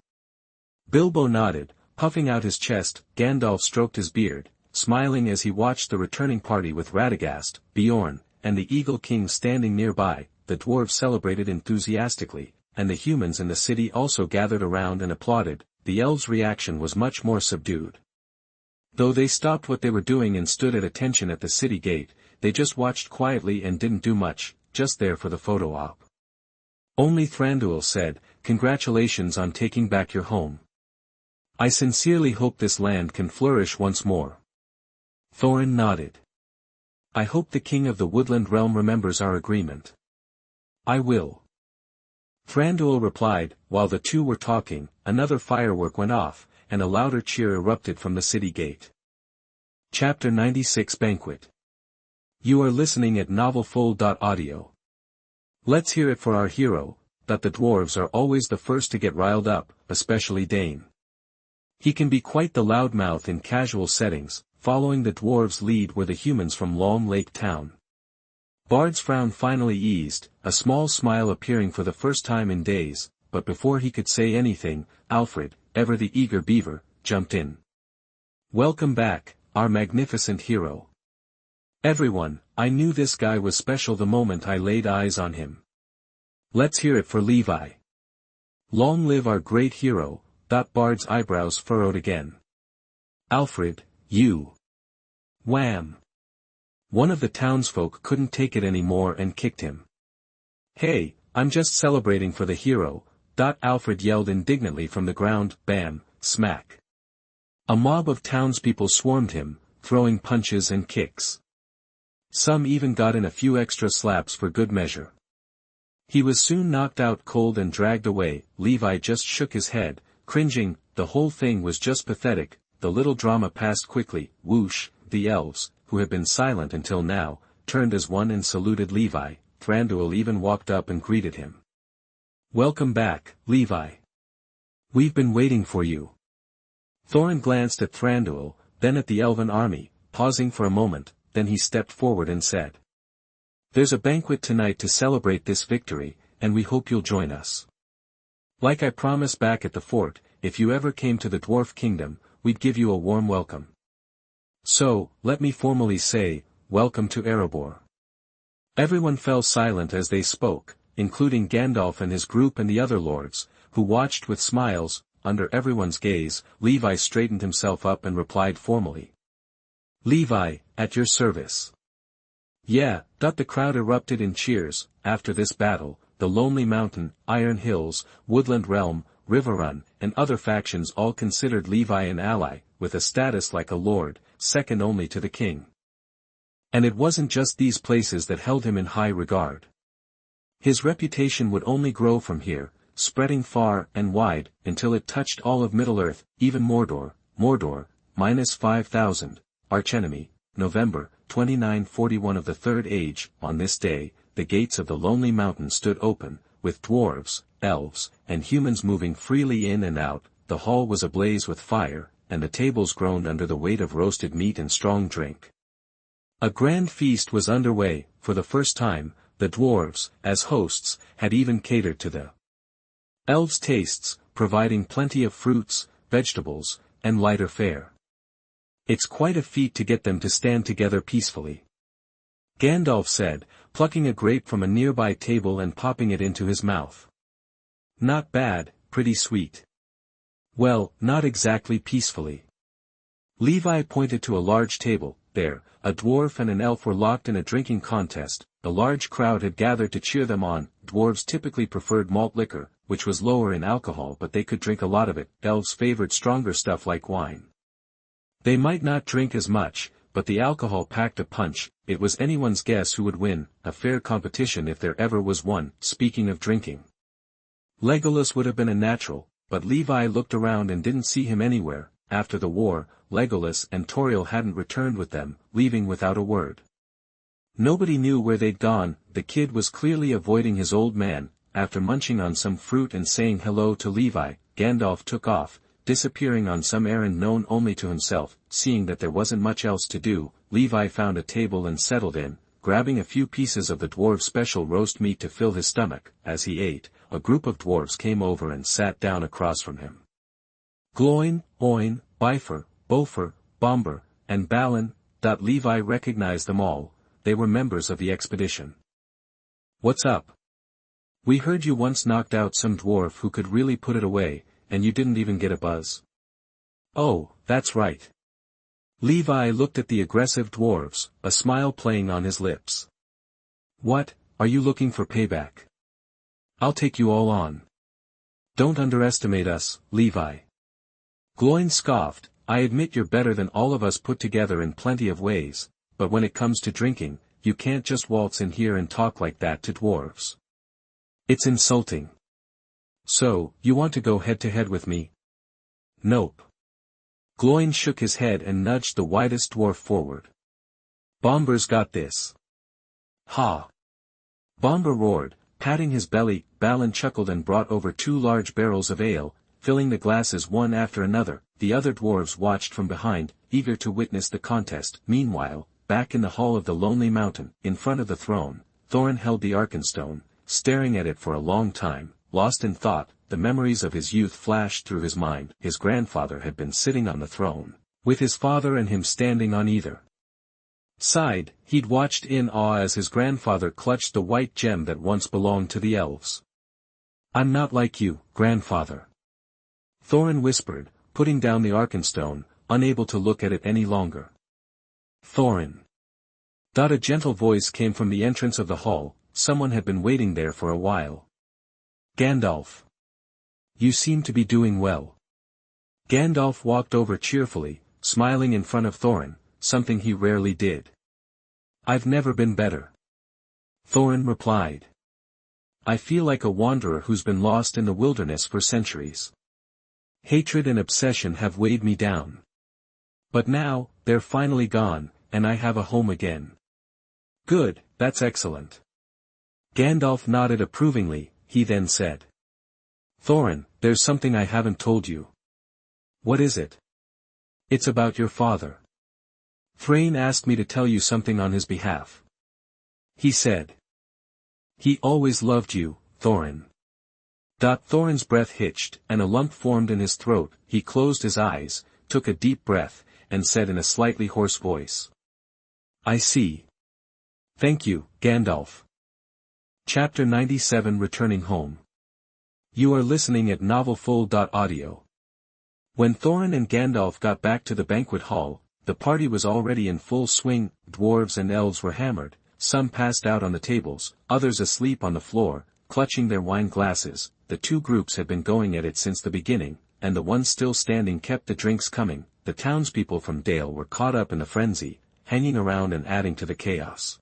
Bilbo nodded, puffing out his chest. Gandalf stroked his beard, smiling as he watched the returning party with Radagast, Bjorn, and the Eagle King standing nearby. The dwarves celebrated enthusiastically, and the humans in the city also gathered around and applauded. The elves' reaction was much more subdued. Though they stopped what they were doing and stood at attention at the city gate, they just watched quietly and didn't do much, just there for the photo op. Only Thranduil said, "Congratulations on taking back your home. I sincerely hope this land can flourish once more." Thorin nodded. "I hope the king of the woodland realm remembers our agreement." "I will." Thranduil replied. While the two were talking, another firework went off, and a louder cheer erupted from the city gate. Chapter 96 Banquet. You are listening at NovelFull.audio. Let's hear it for our hero. That the dwarves are always the first to get riled up, especially Dane. He can be quite the loudmouth in casual settings. following the dwarves' lead were the humans from Long Lake Town. Bard's frown finally eased, a small smile appearing for the first time in days, but before he could say anything, Alfred, ever the eager beaver, jumped in. "Welcome back, our magnificent hero. Everyone, I knew this guy was special the moment I laid eyes on him. Let's hear it for Levi. Long live our great hero." Bard's eyebrows furrowed again. "Alfred, you." Wham! One of the townsfolk couldn't take it anymore and kicked him. "Hey, I'm just celebrating for the hero," Alfred yelled indignantly from the ground. Bam, smack. A mob of townspeople swarmed him, throwing punches and kicks. Some even got in a few extra slaps for good measure. He was soon knocked out cold and dragged away. Levi just shook his head, cringing. The whole thing was just pathetic. The little drama passed quickly. Whoosh, the elves, who had been silent until now, turned as one and saluted Levi. Thranduil even walked up and greeted him. "Welcome back, Levi. We've been waiting for you." Thorin glanced at Thranduil, then at the elven army, pausing for a moment, then he stepped forward and said, "There's a banquet tonight to celebrate this victory, and we hope you'll join us. Like I promised back at the fort, if you ever came to the Dwarf Kingdom, we'd give you a warm welcome. So, let me formally say, welcome to Erebor." Everyone fell silent as they spoke, including Gandalf and his group and the other lords, who watched with smiles. Under everyone's gaze, Levi straightened himself up and replied formally. "Levi, at your service." "Yeah." The crowd erupted in cheers. After this battle, the Lonely Mountain, Iron Hills, Woodland Realm, Riverrun, and other factions all considered Levi an ally, with a status like a lord, second only to the king. And it wasn't just these places that held him in high regard. His reputation would only grow from here, spreading far and wide, until it touched all of Middle-earth, even Mordor. Mordor, -5,000, archenemy, November, 2941 of the Third Age. On this day, the gates of the Lonely Mountain stood open, with dwarves, elves, and humans moving freely in and out. The hall was ablaze with fire, and the tables groaned under the weight of roasted meat and strong drink. A grand feast was underway. For the first time, the dwarves, as hosts, had even catered to the elves' tastes, providing plenty of fruits, vegetables, and lighter fare. "It's quite a feat to get them to stand together peacefully," Gandalf said, plucking a grape from a nearby table and popping it into his mouth. "Not bad, pretty sweet." "Well, not exactly peacefully." Levi pointed to a large table. There, a dwarf and an elf were locked in a drinking contest. A large crowd had gathered to cheer them on. Dwarves typically preferred malt liquor, which was lower in alcohol, but they could drink a lot of it. Elves favored stronger stuff like wine. They might not drink as much, but the alcohol packed a punch. It was anyone's guess who would win, a fair competition if there ever was one. Speaking of drinking, Legolas would have been a natural, but Levi looked around and didn't see him anywhere. After the war, Legolas and Tauriel hadn't returned with them, leaving without a word. Nobody knew where they'd gone. The kid was clearly avoiding his old man. After munching on some fruit and saying hello to Levi, Gandalf took off, disappearing on some errand known only to himself. Seeing that there wasn't much else to do, Levi found a table and settled in, grabbing a few pieces of the dwarves' special roast meat to fill his stomach. As he ate, a group of dwarves came over and sat down across from him. Gloin, Oin, Bifur, Bofur, Bombur, and Balin. Levi recognized them all. They were members of the expedition. "What's up? We heard you once knocked out some dwarf who could really put it away, and you didn't even get a buzz." "Oh, that's right." Levi looked at the aggressive dwarves, a smile playing on his lips. "What, are you looking for payback? I'll take you all on. Don't underestimate us, Levi." Gloin scoffed, "I admit you're better than all of us put together in plenty of ways, but when it comes to drinking, you can't just waltz in here and talk like that to dwarves. It's insulting. So, you want to go head-to-head with me?" "Nope." Gloin shook his head and nudged the widest dwarf forward. "Bombur's got this." "Ha!" Bombur roared, patting his belly. Balin chuckled and brought over 2 large barrels of ale, filling the glasses one after another. The other dwarves watched from behind, eager to witness the contest. Meanwhile, back in the hall of the Lonely Mountain, in front of the throne, Thorin held the Arkenstone, staring at it for a long time, lost in thought. The memories of his youth flashed through his mind. His grandfather had been sitting on the throne, with his father and him standing on either side. He'd watched in awe as his grandfather clutched the white gem that once belonged to the elves. "I'm not like you, grandfather," Thorin whispered, putting down the Arkenstone, unable to look at it any longer. "Thorin." A gentle voice came from the entrance of the hall. Someone had been waiting there for a while. "Gandalf. You seem to be doing well." Gandalf walked over cheerfully, smiling in front of Thorin, something he rarely did. "I've never been better," Thorin replied. "I feel like a wanderer who's been lost in the wilderness for centuries. Hatred and obsession have weighed me down. But now, they're finally gone, and I have a home again." "Good, that's excellent." Gandalf nodded approvingly. He then said, "Thorin, there's something I haven't told you." "What is it?" "It's about your father. Thrain asked me to tell you something on his behalf. He said he always loved you, Thorin." Thorin's breath hitched, and a lump formed in his throat. He closed his eyes, took a deep breath, and said in a slightly hoarse voice, "I see. Thank you, Gandalf." Chapter 97 Returning Home. You are listening at NovelFull.audio. When Thorin and Gandalf got back to the banquet hall, the party was already in full swing. Dwarves and elves were hammered, some passed out on the tables, others asleep on the floor, clutching their wine glasses. The two groups had been going at it since the beginning, and the one still standing kept the drinks coming. The townspeople from Dale were caught up in the frenzy, hanging around and adding to the chaos.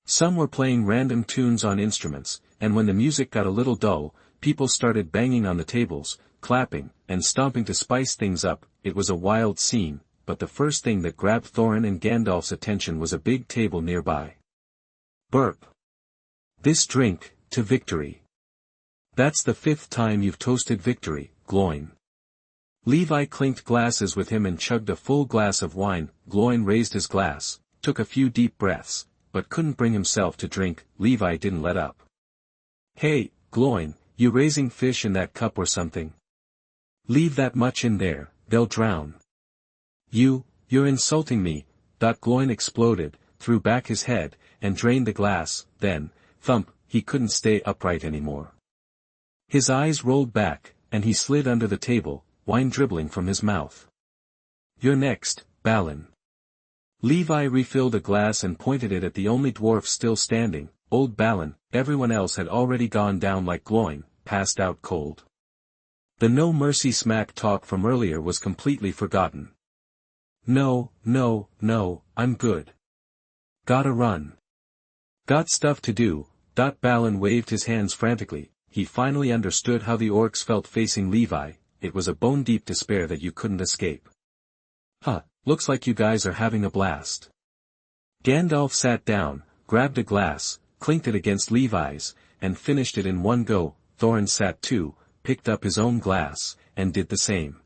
Some were playing random tunes on instruments, and when the music got a little dull, people started banging on the tables, clapping, and stomping to spice things up. It was a wild scene, but the first thing that grabbed Thorin and Gandalf's attention was a big table nearby. Burp. "This drink, to victory." "That's the 5th time you've toasted victory, Gloin." Levi clinked glasses with him and chugged a full glass of wine. Gloin raised his glass, took a few deep breaths, but couldn't bring himself to drink. Levi didn't let up. "Hey, Gloin, you raising fish in that cup or something? Leave that much in there, they'll drown." You're insulting me." Gloin exploded, threw back his head, and drained the glass. Then, thump, he couldn't stay upright anymore. His eyes rolled back, and he slid under the table, wine dribbling from his mouth. "You're next, Balin." Levi refilled a glass and pointed it at the only dwarf still standing, old Balin. Everyone else had already gone down like Gloin, passed out cold. The no mercy smack talk from earlier was completely forgotten. No, I'm good. Gotta run. Got stuff to do." Balin waved his hands frantically. He finally understood how the orcs felt facing Levi. It was a bone-deep despair that you couldn't escape. Looks like you guys are having a blast." Gandalf sat down, grabbed a glass, clinked it against Levi's, and finished it in one go. Thorin sat too, picked up his own glass, and did the same.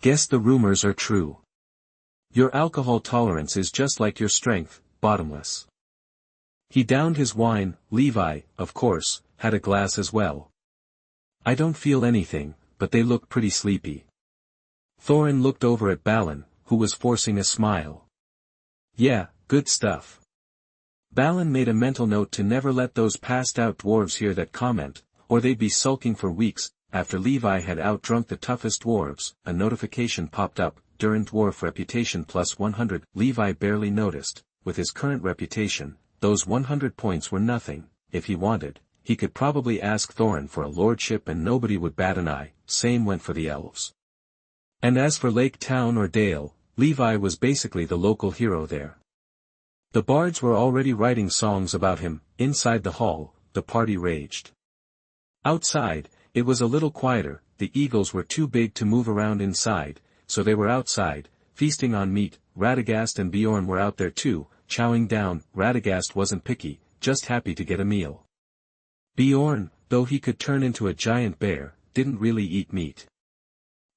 "Guess the rumors are true. Your alcohol tolerance is just like your strength, bottomless." He downed his wine. Levi, of course, had a glass as well. "I don't feel anything, but they look pretty sleepy." Thorin looked over at Balin, who was forcing a smile. "Yeah, good stuff." Balin made a mental note to never let those passed-out dwarves hear that comment, or they'd be sulking for weeks. After Levi had outdrunk the toughest dwarves, a notification popped up, Durin Dwarf Reputation plus 100. Levi barely noticed. With his current reputation, those 100 points were nothing. If he wanted, he could probably ask Thorin for a lordship and nobody would bat an eye. Same went for the elves. And as for Lake Town or Dale, Levi was basically the local hero there. The bards were already writing songs about him. Inside the hall, the party raged. Outside, it was a little quieter. The eagles were too big to move around inside, so they were outside, feasting on meat. Radagast and Bjorn were out there too, chowing down. Radagast wasn't picky, just happy to get a meal. Bjorn, though he could turn into a giant bear, didn't really eat meat.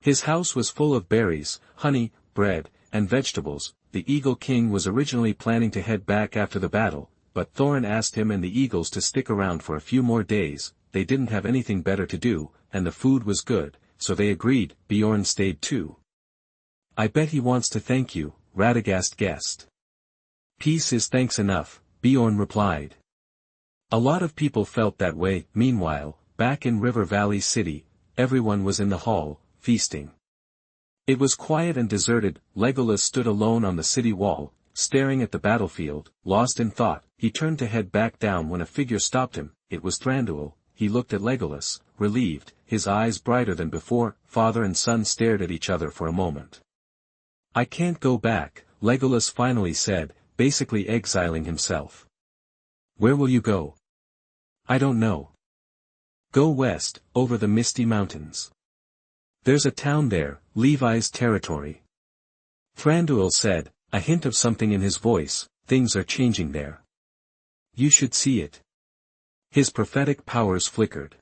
His house was full of berries, honey, bread, and vegetables. The Eagle King was originally planning to head back after the battle, but Thorin asked him and the eagles to stick around for a few more days. They didn't have anything better to do, and the food was good, so they agreed. Bjorn stayed too. I bet he wants to thank you, Radagast guessed. Peace is thanks enough, Bjorn replied. A lot of people felt that way. Meanwhile, back in River Valley City, everyone was in the hall, feasting. It was quiet and deserted. Legolas stood alone on the city wall, staring at the battlefield, lost in thought. He turned to head back down when a figure stopped him. It was Thranduil. He looked at Legolas, relieved, his eyes brighter than before. Father and son stared at each other for a moment. I can't go back, Legolas finally said, basically exiling himself. Where will you go? I don't know. Go west, over the misty mountains. There's a town there, Levi's territory. Thranduil said, a hint of something in his voice. Things are changing there. You should see it. His prophetic powers flickered.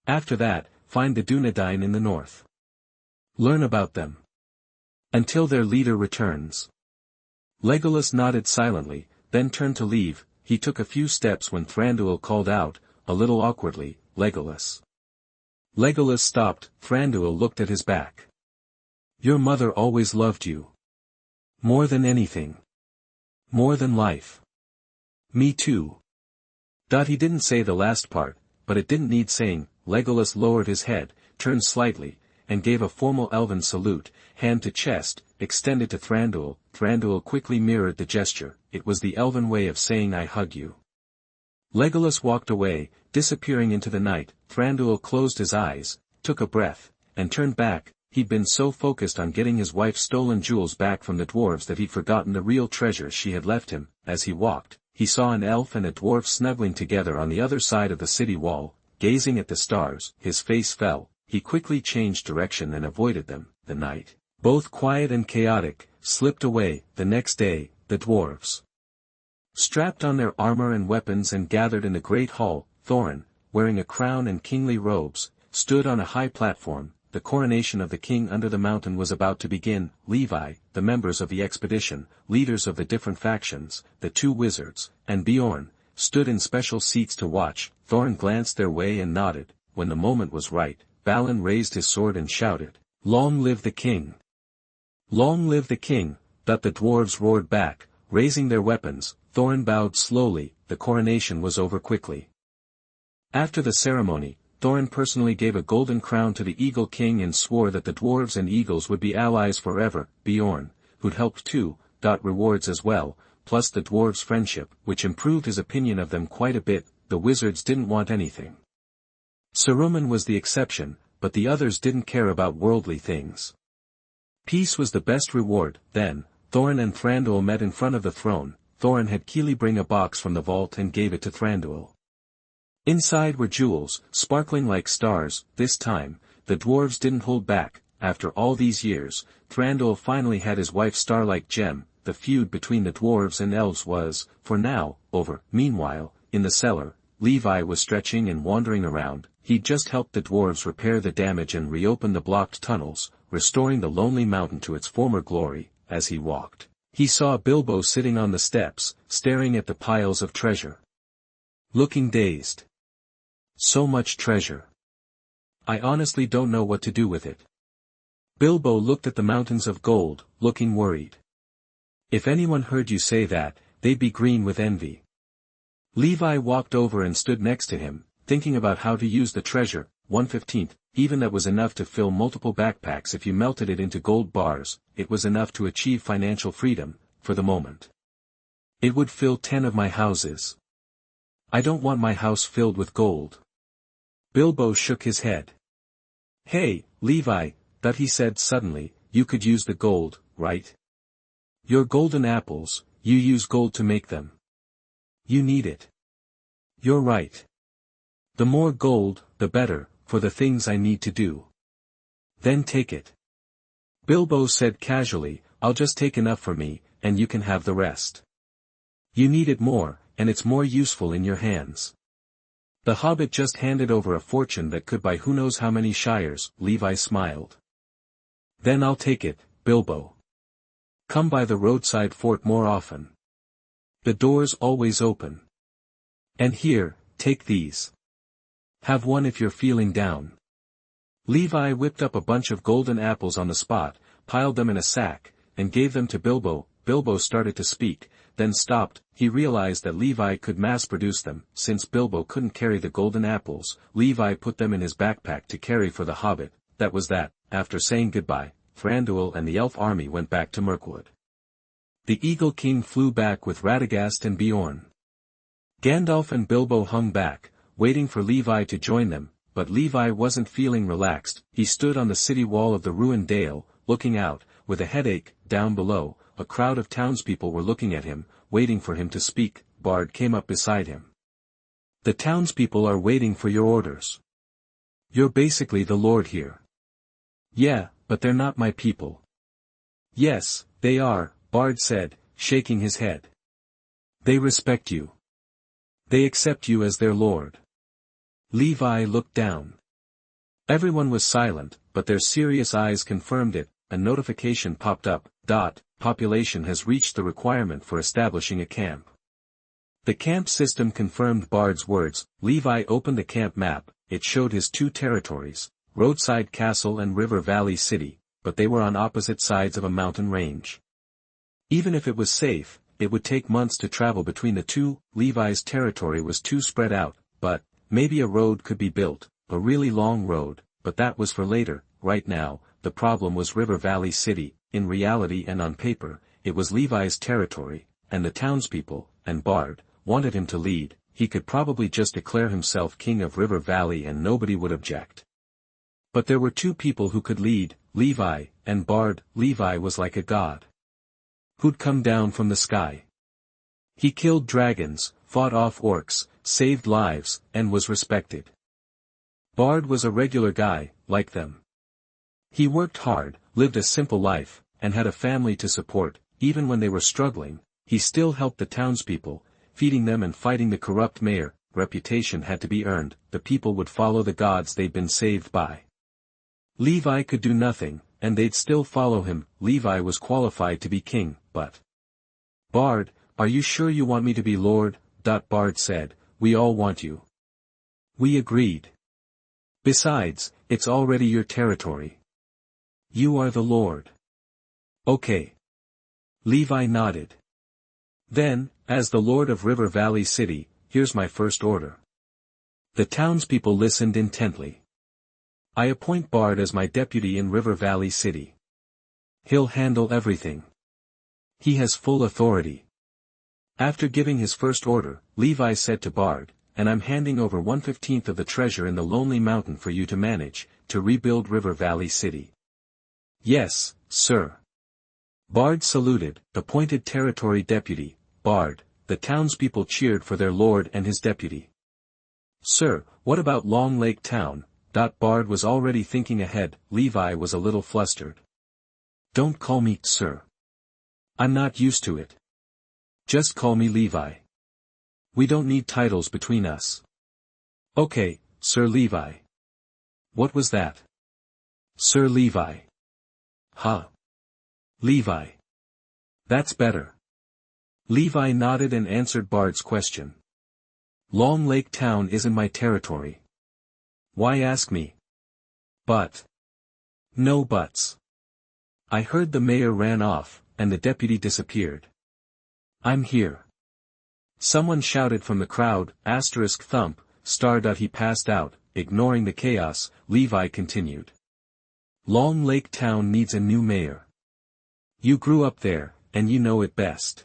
After that, find the Dunedain in the north. Learn about them. Until their leader returns. Legolas nodded silently, then turned to leave. He took a few steps when Thranduil called out, a little awkwardly, Legolas. Legolas stopped. Thranduil looked at his back. Your mother always loved you. More than anything. More than life. Me too. He didn't say the last part, but it didn't need saying. Legolas lowered his head, turned slightly, and gave a formal elven salute, hand to chest, extended to Thranduil. Thranduil quickly mirrored the gesture. It was the elven way of saying I hug you. Legolas walked away, disappearing into the night. Thranduil closed his eyes, took a breath, and turned back. He'd been so focused on getting his wife's stolen jewels back from the dwarves that he'd forgotten the real treasure she had left him. As he walked, he saw an elf and a dwarf snuggling together on the other side of the city wall, gazing at the stars. His face fell. He quickly changed direction and avoided them. The night, both quiet and chaotic, slipped away. The next day, the dwarves strapped on their armor and weapons and gathered in the great hall. Thorin, wearing a crown and kingly robes, stood on a high platform. The coronation of the king under the mountain was about to begin. Levi, the members of the expedition, leaders of the different factions, the two wizards, and Bjorn, stood in special seats to watch. Thorin glanced their way and nodded. When the moment was right, Balin raised his sword and shouted, "Long live the king! Long live the king!" The dwarves roared back, raising their weapons. Thorin bowed slowly. The coronation was over quickly. After the ceremony, Thorin personally gave a golden crown to the Eagle King and swore that the dwarves and eagles would be allies forever. Bjorn, who'd helped too, got rewards as well, plus the dwarves' friendship, which improved his opinion of them quite a bit. The wizards didn't want anything. Saruman was the exception, but the others didn't care about worldly things. Peace was the best reward. Then, Thorin and Thranduil met in front of the throne. Thorin had Keely bring a box from the vault and gave it to Thranduil. Inside were jewels, sparkling like stars. This time, the dwarves didn't hold back. After all these years, Thranduil finally had his wife's star-like gem. The feud between the dwarves and elves was, for now, over. Meanwhile, in the cellar, Levi was stretching and wandering around. He'd just helped the dwarves repair the damage and reopen the blocked tunnels, restoring the lonely mountain to its former glory. As he walked, he saw Bilbo sitting on the steps, staring at the piles of treasure. Looking dazed. So much treasure. I honestly don't know what to do with it. Bilbo looked at the mountains of gold, looking worried. If anyone heard you say that, they'd be green with envy. Levi walked over and stood next to him, thinking about how to use the treasure. 1/15, even that was enough to fill multiple backpacks if you melted it into gold bars. It was enough to achieve financial freedom, for the moment. It would fill 10 of my houses. I don't want my house filled with gold. Bilbo shook his head. Hey, Levi, he said suddenly, you could use the gold, right? Your golden apples, you use gold to make them. You need it. You're right. The more gold, the better, for the things I need to do. Then take it. Bilbo said casually, I'll just take enough for me, and you can have the rest. You need it more, and it's more useful in your hands. The hobbit just handed over a fortune that could buy who knows how many shires. Levi smiled. Then I'll take it, Bilbo. Come by the roadside fort more often. The door's always open. And here, take these. Have one if you're feeling down. Levi whipped up a bunch of golden apples on the spot, piled them in a sack, and gave them to Bilbo. Bilbo started to speak, then stopped. He realized that Levi could mass-produce them. Since Bilbo couldn't carry the golden apples, Levi put them in his backpack to carry for the hobbit. That was that. After saying goodbye, Thranduil and the elf army went back to Mirkwood. The Eagle King flew back with Radagast and Beorn. Gandalf and Bilbo hung back, waiting for Levi to join them, but Levi wasn't feeling relaxed. He stood on the city wall of the ruined dale, looking out, with a headache. Down below, a crowd of townspeople were looking at him, waiting for him to speak. Bard came up beside him. The townspeople are waiting for your orders. You're basically the lord here. Yeah, but they're not my people. Yes, they are, Bard said, shaking his head. They respect you. They accept you as their lord. Levi looked down. Everyone was silent, but their serious eyes confirmed it. A notification popped up. Population has reached the requirement for establishing a camp. The camp system confirmed Bard's words. Levi opened the camp map. It showed his two territories, Roadside Castle and River Valley City, but they were on opposite sides of a mountain range. Even if it was safe, it would take months to travel between the two. Levi's territory was too spread out, but maybe a road could be built, a really long road, but that was for later. Right now, the problem was River Valley City. In reality and on paper, it was Levi's territory, and the townspeople, and Bard, wanted him to lead. He could probably just declare himself king of River Valley and nobody would object. But there were two people who could lead, Levi, and Bard. Levi was like a god who'd come down from the sky. He killed dragons, fought off orcs, saved lives, and was respected. Bard was a regular guy, like them. He worked hard, lived a simple life, and had a family to support. Even when they were struggling, he still helped the townspeople, feeding them and fighting the corrupt mayor. Reputation had to be earned. The people would follow the gods they'd been saved by. Levi could do nothing, and they'd still follow him. Levi was qualified to be king, but... Bard, are you sure you want me to be lord? Bard said, we all want you. We agreed. Besides, it's already your territory. You are the lord. Okay. Levi nodded. Then, as the lord of River Valley City, here's my first order. The townspeople listened intently. I appoint Bard as my deputy in River Valley City. He'll handle everything. He has full authority. After giving his first order, Levi said to Bard, and I'm handing over 1/15 of the treasure in the Lonely Mountain for you to manage, to rebuild River Valley City. Yes, sir. Bard saluted. Appointed territory deputy, Bard. The townspeople cheered for their lord and his deputy. Sir, what about Long Lake Town? Bard was already thinking ahead. Levi was a little flustered. Don't call me, sir. I'm not used to it. Just call me Levi. We don't need titles between us. Okay, Sir Levi. What was that? Sir Levi. Huh. Levi. That's better. Levi nodded and answered Bard's question. Long Lake Town isn't my territory. Why ask me? But. No buts. I heard the mayor ran off, and the deputy disappeared. I'm here. Someone shouted from the crowd, *thump, *. He passed out, ignoring the chaos. Levi continued. Long Lake Town needs a new mayor. You grew up there, and you know it best.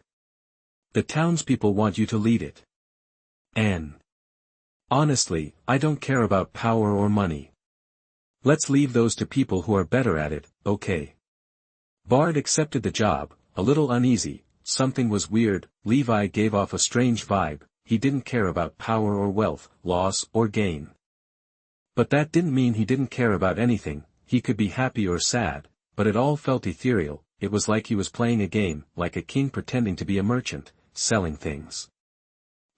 The townspeople want you to lead it. And honestly, I don't care about power or money. Let's leave those to people who are better at it, okay? Bard accepted the job, a little uneasy. Something was weird. Levi gave off a strange vibe. He didn't care about power or wealth, loss or gain. But that didn't mean he didn't care about anything. He could be happy or sad, but it all felt ethereal. It was like he was playing a game, like a king pretending to be a merchant, selling things.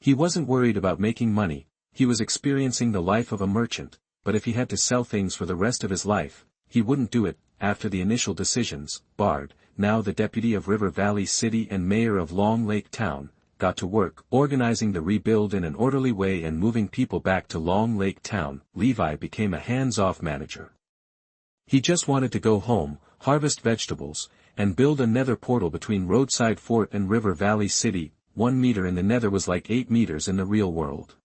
He wasn't worried about making money. He was experiencing the life of a merchant, but if he had to sell things for the rest of his life, he wouldn't do it. after the initial decisions, Bard, now the deputy of River Valley City and mayor of Long Lake Town, got to work organizing the rebuild in an orderly way and moving people back to Long Lake Town. Levi became a hands-off manager. He just wanted to go home, harvest vegetables, and build a nether portal between Roadside Fort and River Valley City. 1 meter in the nether was like 8 meters in the real world.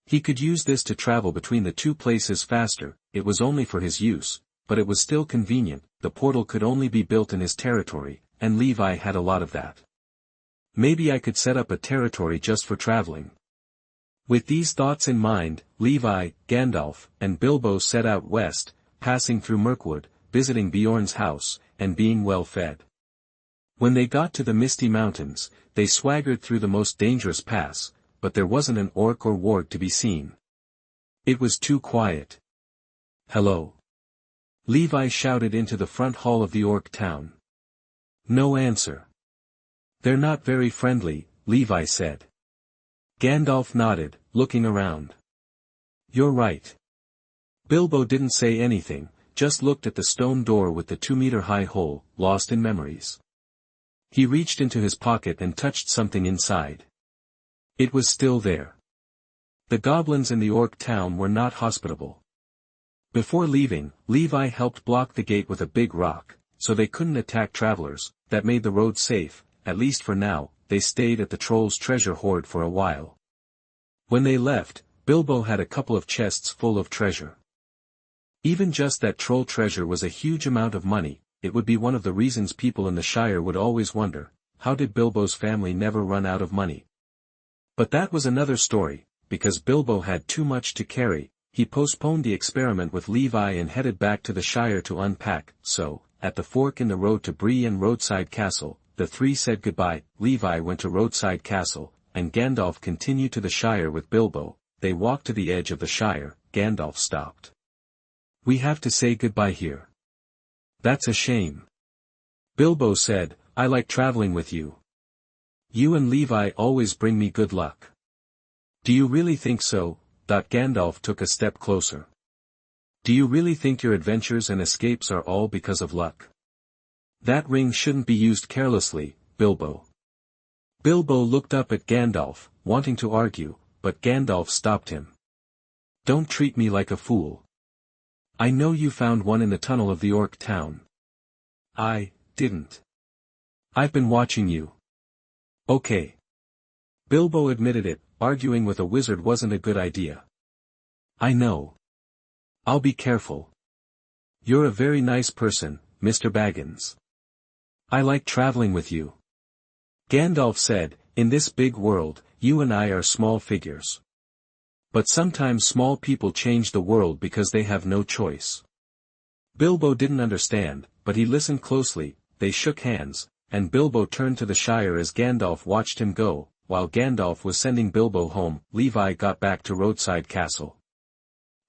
He could use this to travel between the two places faster. It was only for his use, but it was still convenient. The portal could only be built in his territory, and Levi had a lot of that. Maybe I could set up a territory just for traveling. With these thoughts in mind, Levi, Gandalf, and Bilbo set out west, passing through Mirkwood, visiting Beorn's house, and being well fed. When they got to the Misty Mountains, they swaggered through the most dangerous pass, but there wasn't an orc or warg to be seen. It was too quiet. "Hello?" Levi shouted into the front hall of the orc town. No answer. "They're not very friendly," Levi said. Gandalf nodded, looking around. "You're right." Bilbo didn't say anything, just looked at the stone door with the 2-meter-high hole, lost in memories. He reached into his pocket and touched something inside. It was still there. The goblins in the orc town were not hospitable. Before leaving, Levi helped block the gate with a big rock, so they couldn't attack travelers. That made the road safe, at least for now. They stayed at the troll's treasure hoard for a while. When they left, Bilbo had a couple of chests full of treasure. Even just that troll treasure was a huge amount of money. It would be one of the reasons people in the Shire would always wonder, how did Bilbo's family never run out of money? But that was another story. Because Bilbo had too much to carry, he postponed the experiment with Levi and headed back to the Shire to unpack. So, at the fork in the road to Bree and Roadside Castle, the three said goodbye. Levi went to Roadside Castle, and Gandalf continued to the Shire with Bilbo. They walked to the edge of the Shire. Gandalf stopped. "We have to say goodbye here." "That's a shame." Bilbo said, "I like traveling with you. You and Levi always bring me good luck." "Do you really think so?" Gandalf took a step closer. "Do you really think your adventures and escapes are all because of luck? That ring shouldn't be used carelessly, Bilbo." Bilbo looked up at Gandalf, wanting to argue, but Gandalf stopped him. "Don't treat me like a fool. I know you found one in the tunnel of the orc town." "I didn't. I've been watching you." "Okay." Bilbo admitted it. Arguing with a wizard wasn't a good idea. "I know. I'll be careful. You're a very nice person, Mr. Baggins. I like traveling with you." Gandalf said, "In this big world, you and I are small figures. But sometimes small people change the world because they have no choice." Bilbo didn't understand, but he listened closely. They shook hands, and Bilbo turned to the Shire as Gandalf watched him go. While Gandalf was sending Bilbo home, Levi got back to Roadside Castle.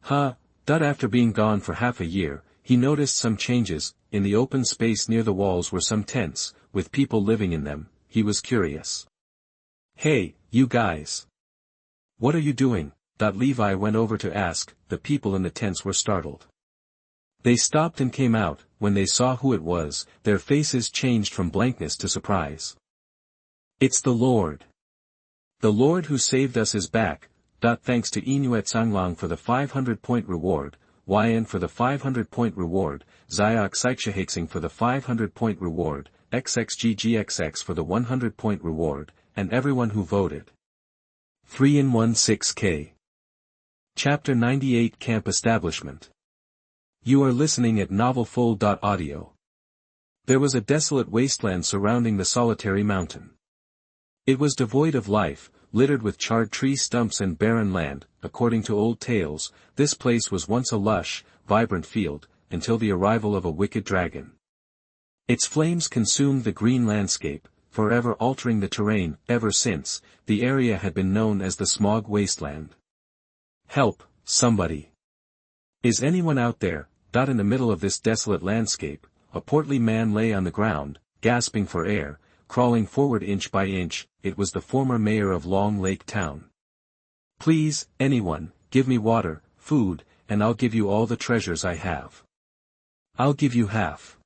After being gone for half a year, he noticed some changes. In the open space near the walls were some tents, with people living in them. He was curious. "Hey, you guys. What are you doing?" Levi went over to ask. The people in the tents were startled. They stopped and came out. When they saw who it was, their faces changed from blankness to surprise. "It's the Lord. The Lord who saved us is back." Thanks to Inuit Sanglang for the 500-point reward, Yan for the 500-point reward, Zayok Saikshahaksing for the 500-point reward, XXGGXX for the 100-point reward, and everyone who voted. 3in16K. Chapter 98 Camp Establishment. You are listening at novelfull.audio. There was a desolate wasteland surrounding the solitary mountain. It was devoid of life, littered with charred tree stumps and barren land. According to old tales, this place was once a lush, vibrant field, until the arrival of a wicked dragon. Its flames consumed the green landscape, forever altering the terrain. Ever since, the area had been known as the Smog Wasteland. "Help, somebody. Is anyone out there?" In the middle of this desolate landscape, a portly man lay on the ground, gasping for air, crawling forward inch by inch. It was the former mayor of Long Lake Town. "Please, anyone, give me water, food, and I'll give you all the treasures I have. I'll give you half.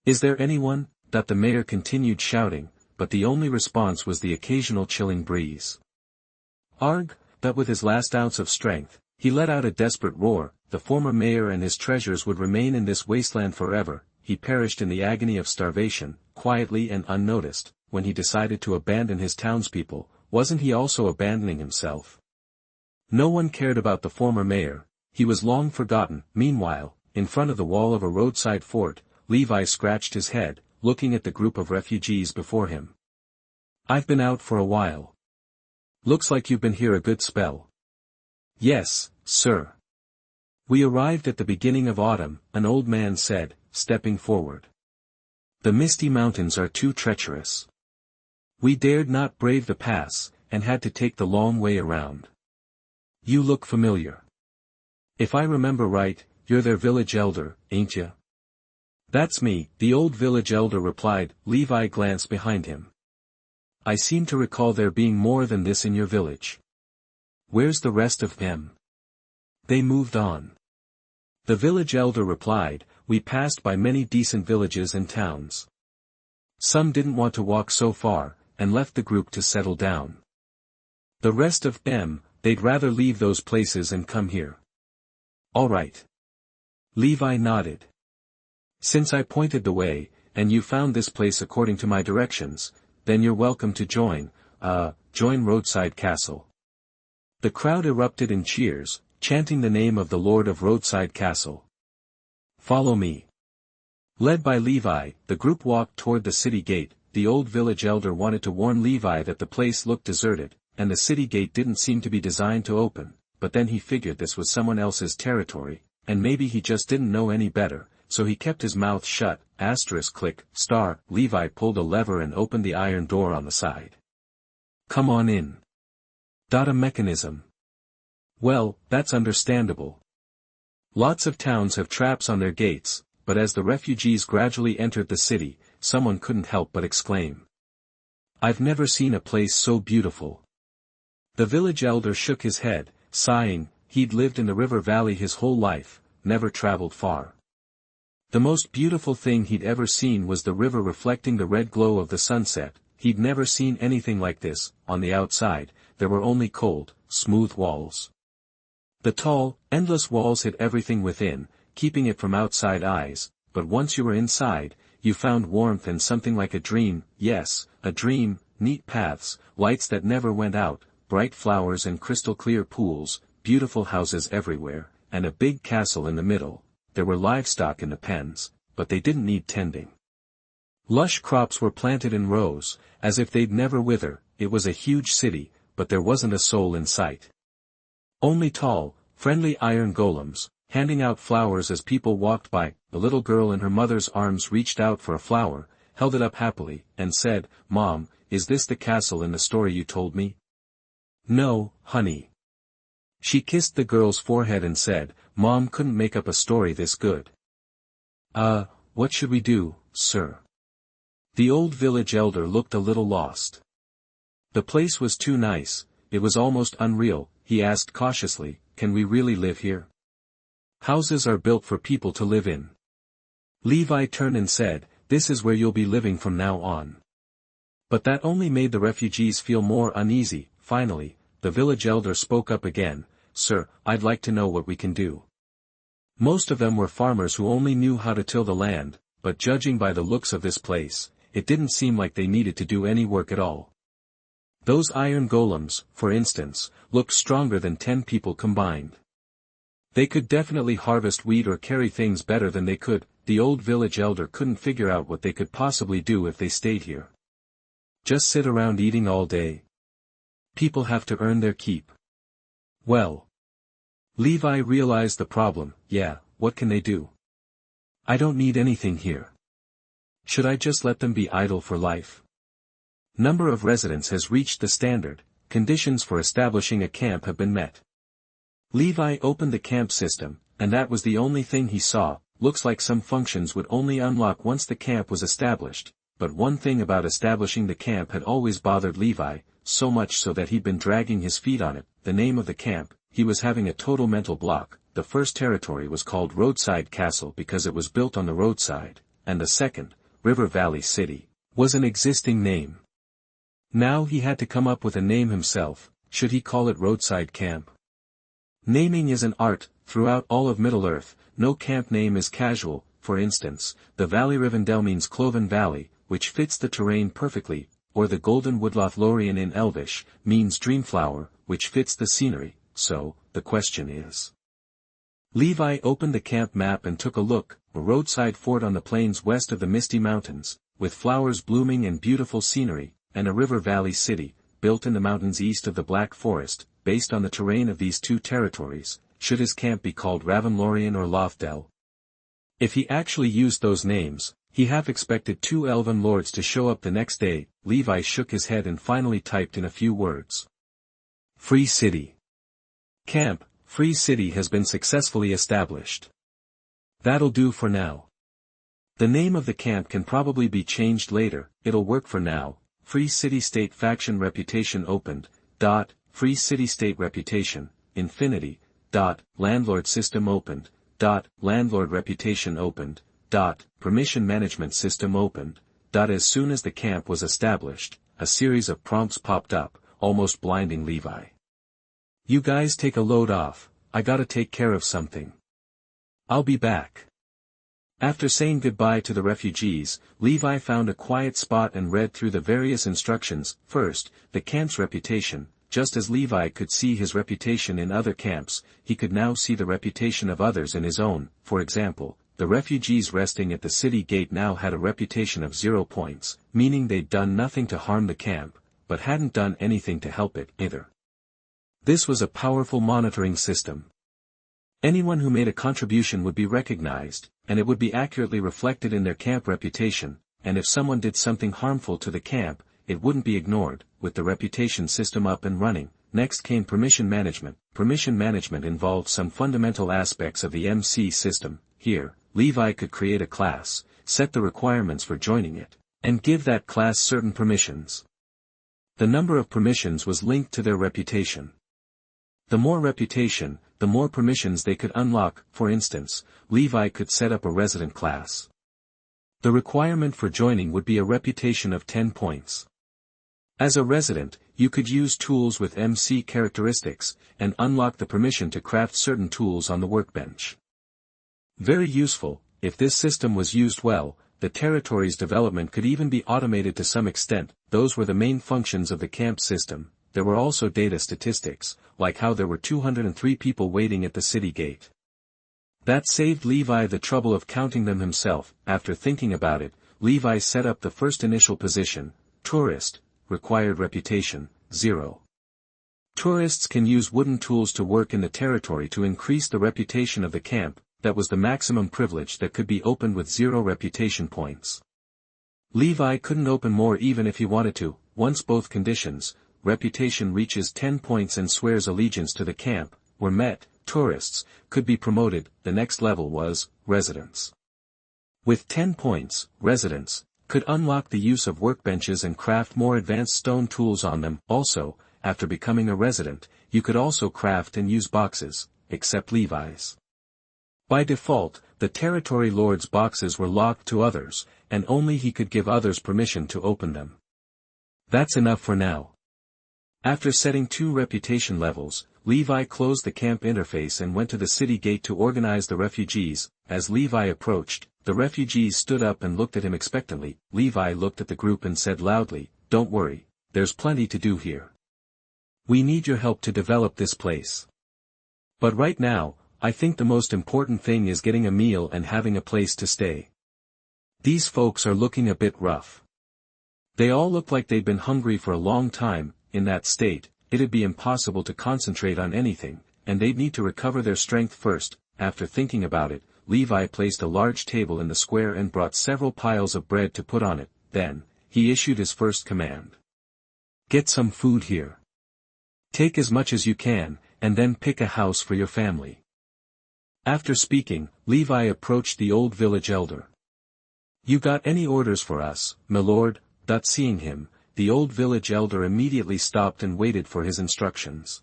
Is there anyone? The mayor continued shouting, but the only response was the occasional chilling breeze. Arg! But with his last ounce of strength, he let out a desperate roar. The former mayor and his treasures would remain in this wasteland forever. He perished in the agony of starvation, quietly and unnoticed. When he decided to abandon his townspeople, wasn't he also abandoning himself? No one cared about the former mayor. He was long forgotten. Meanwhile, in front of the wall of a roadside fort, Levi scratched his head, looking at the group of refugees before him. I've been out for a while. Looks like you've been here a good spell. Yes, sir. We arrived at the beginning of autumn, an old man said, stepping forward. The misty mountains are too treacherous. We dared not brave the pass, and had to take the long way around. You look familiar. If I remember right, you're their village elder, ain't ya? That's me, the old village elder replied. Levi glanced behind him. I seem to recall there being more than this in your village. Where's the rest of them? They moved on. The village elder replied, we passed by many decent villages and towns. Some didn't want to walk so far, and left the group to settle down. The rest of them, they'd rather leave those places and come here. All right. Levi nodded. Since I pointed the way, and you found this place according to my directions, then you're welcome to join Roadside Castle. The crowd erupted in cheers, chanting the name of the Lord of Roadside Castle. Follow me. Led by Levi, the group walked toward the city gate. The old village elder wanted to warn Levi that the place looked deserted, and the city gate didn't seem to be designed to open, but then he figured this was someone else's territory, and maybe he just didn't know any better, so he kept his mouth shut. Click, star, Levi pulled a lever and opened the iron door on the side. Come on in. A mechanism. Well, that's understandable. Lots of towns have traps on their gates, but as the refugees gradually entered the city, someone couldn't help but exclaim. I've never seen a place so beautiful. The village elder shook his head, sighing. He'd lived in the river valley his whole life, never traveled far. The most beautiful thing he'd ever seen was the river reflecting the red glow of the sunset. He'd never seen anything like this. On the outside, there were only cold, smooth walls. The tall, endless walls hid everything within, keeping it from outside eyes, but once you were inside, you found warmth and something like a dream. Yes, a dream. Neat paths, lights that never went out, bright flowers and crystal-clear pools, beautiful houses everywhere, and a big castle in the middle. There were livestock in the pens, but they didn't need tending. Lush crops were planted in rows, as if they'd never wither. It was a huge city, but there wasn't a soul in sight. Only tall, friendly iron golems, handing out flowers as people walked by. The little girl in her mother's arms reached out for a flower, held it up happily, and said, Mom, is this the castle in the story you told me? No, honey. She kissed the girl's forehead and said, Mom couldn't make up a story this good. What should we do, sir? The old village elder looked a little lost. The place was too nice, it was almost unreal. He asked cautiously, can we really live here? Houses are built for people to live in. Levi turned and said, this is where you'll be living from now on. But that only made the refugees feel more uneasy. Finally, the village elder spoke up again, Sir, I'd like to know what we can do. Most of them were farmers who only knew how to till the land, but judging by the looks of this place, it didn't seem like they needed to do any work at all. Those iron golems, for instance, looked stronger than 10 people combined. They could definitely harvest wheat or carry things better than they could. The old village elder couldn't figure out what they could possibly do if they stayed here. Just sit around eating all day? People have to earn their keep. Well. Levi realized the problem. Yeah, what can they do? I don't need anything here. Should I just let them be idle for life? Number of residents has reached the standard, conditions for establishing a camp have been met. Levi opened the camp system, and that was the only thing he saw. Looks like some functions would only unlock once the camp was established, but one thing about establishing the camp had always bothered Levi, so much so that he'd been dragging his feet on it. The name of the camp. He was having a total mental block. the first territory was called Roadside Castle because it was built on the roadside, and the second, River Valley City, was an existing name. Now he had to come up with a name himself. Should he call it Roadside Camp? Naming is an art. Throughout all of Middle-earth, no camp name is casual. For instance, the Valley Rivendell means Cloven Valley, which fits the terrain perfectly, or the Golden Woodloth Lorien in Elvish, means Dreamflower, which fits the scenery. So, the question is. Levi opened the camp map and took a look, a roadside fort on the plains west of the Misty Mountains, with flowers blooming and beautiful scenery, and a river valley city, built in the mountains east of the Black Forest. Based on the terrain of these two territories, should his camp be called Raven Lorien or Lothdell? If he actually used those names, he half expected two elven lords to show up the next day. Levi shook his head and finally typed in a few words. Free City. Camp, Free City has been successfully established. That'll do for now. The name of the camp can probably be changed later, it'll work for now. Free City State Faction Reputation Opened. Free City State Reputation, Infinity. Landlord System Opened. Landlord Reputation Opened. Permission Management System Opened. As soon as the camp was established, a series of prompts popped up, almost blinding Levi. You guys take a load off, I gotta take care of something. I'll be back. After saying goodbye to the refugees, Levi found a quiet spot and read through the various instructions. First, the camp's reputation. Just as Levi could see his reputation in other camps, he could now see the reputation of others in his own. For example, the refugees resting at the city gate now had a reputation of 0 points, meaning they'd done nothing to harm the camp, but hadn't done anything to help it either. This was a powerful monitoring system. Anyone who made a contribution would be recognized, and it would be accurately reflected in their camp reputation, and if someone did something harmful to the camp, it wouldn't be ignored. With the reputation system up and running, next came permission management. Permission management involved some fundamental aspects of the MC system. Here, Levi could create a class, set the requirements for joining it, and give that class certain permissions. The number of permissions was linked to their reputation. The more reputation, the more permissions they could unlock. For instance, Levi could set up a resident class. The requirement for joining would be a reputation of 10 points. As a resident, you could use tools with MC characteristics, and unlock the permission to craft certain tools on the workbench. Very useful. If this system was used well, the territory's development could even be automated to some extent. Those were the main functions of the camp system. There were also data statistics, like how there were 203 people waiting at the city gate. That saved Levi the trouble of counting them himself. After thinking about it, Levi set up the first initial position, Tourist. Required reputation, 0. Tourists can use wooden tools to work in the territory to increase the reputation of the camp. That was the maximum privilege that could be opened with 0 reputation points. Levi couldn't open more even if he wanted to. Once both conditions, reputation reaches 10 points and swears allegiance to the camp, were met, tourists could be promoted. The next level was residents. With 10 points, residents could unlock the use of workbenches and craft more advanced stone tools on them. Also, after becoming a resident, you could also craft and use boxes, except Levi's. By default, the territory lord's boxes were locked to others, and only he could give others permission to open them. That's enough for now. After setting 2 reputation levels, Levi closed the camp interface and went to the city gate to organize the refugees. As Levi approached, the refugees stood up and looked at him expectantly. Levi looked at the group and said loudly, "Don't worry, there's plenty to do here. We need your help to develop this place. But right now, I think the most important thing is getting a meal and having a place to stay. These folks are looking a bit rough. They all look like they've been hungry for a long time. In that state, it'd be impossible to concentrate on anything, and they'd need to recover their strength first." After thinking about it, Levi placed a large table in the square and brought several piles of bread to put on it. Then, he issued his first command. "Get some food here. Take as much as you can, and then pick a house for your family." After speaking, Levi approached the old village elder. "You got any orders for us, my lord?" Seeing him, the old village elder immediately stopped and waited for his instructions.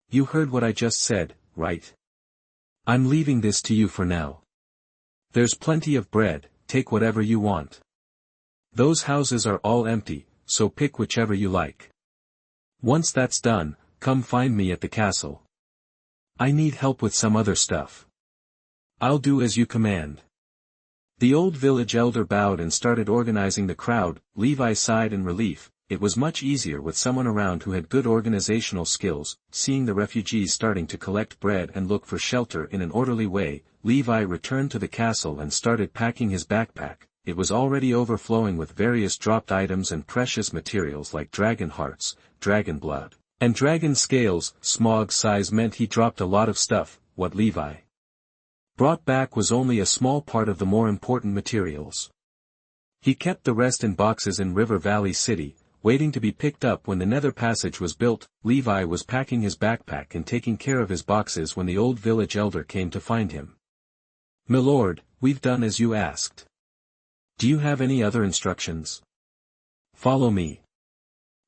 "You heard what I just said, right? I'm leaving this to you for now. There's plenty of bread, take whatever you want. Those houses are all empty, so pick whichever you like. Once that's done, come find me at the castle. I need help with some other stuff. I'll do as you command. The old village elder bowed and started organizing the crowd. Levi sighed in relief. It was much easier with someone around who had good organizational skills. Seeing the refugees starting to collect bread and look for shelter in an orderly way, Levi returned to the castle and started packing his backpack. It was already overflowing with various dropped items and precious materials like dragon hearts, dragon blood, and dragon scales. Smog's size meant he dropped a lot of stuff. What Levi brought back was only a small part of the more important materials. He kept the rest in boxes in River Valley City, waiting to be picked up when the nether passage was built. Levi was packing his backpack and taking care of his boxes when the old village elder came to find him. "My lord, we've done as you asked. Do you have any other instructions?" "Follow me."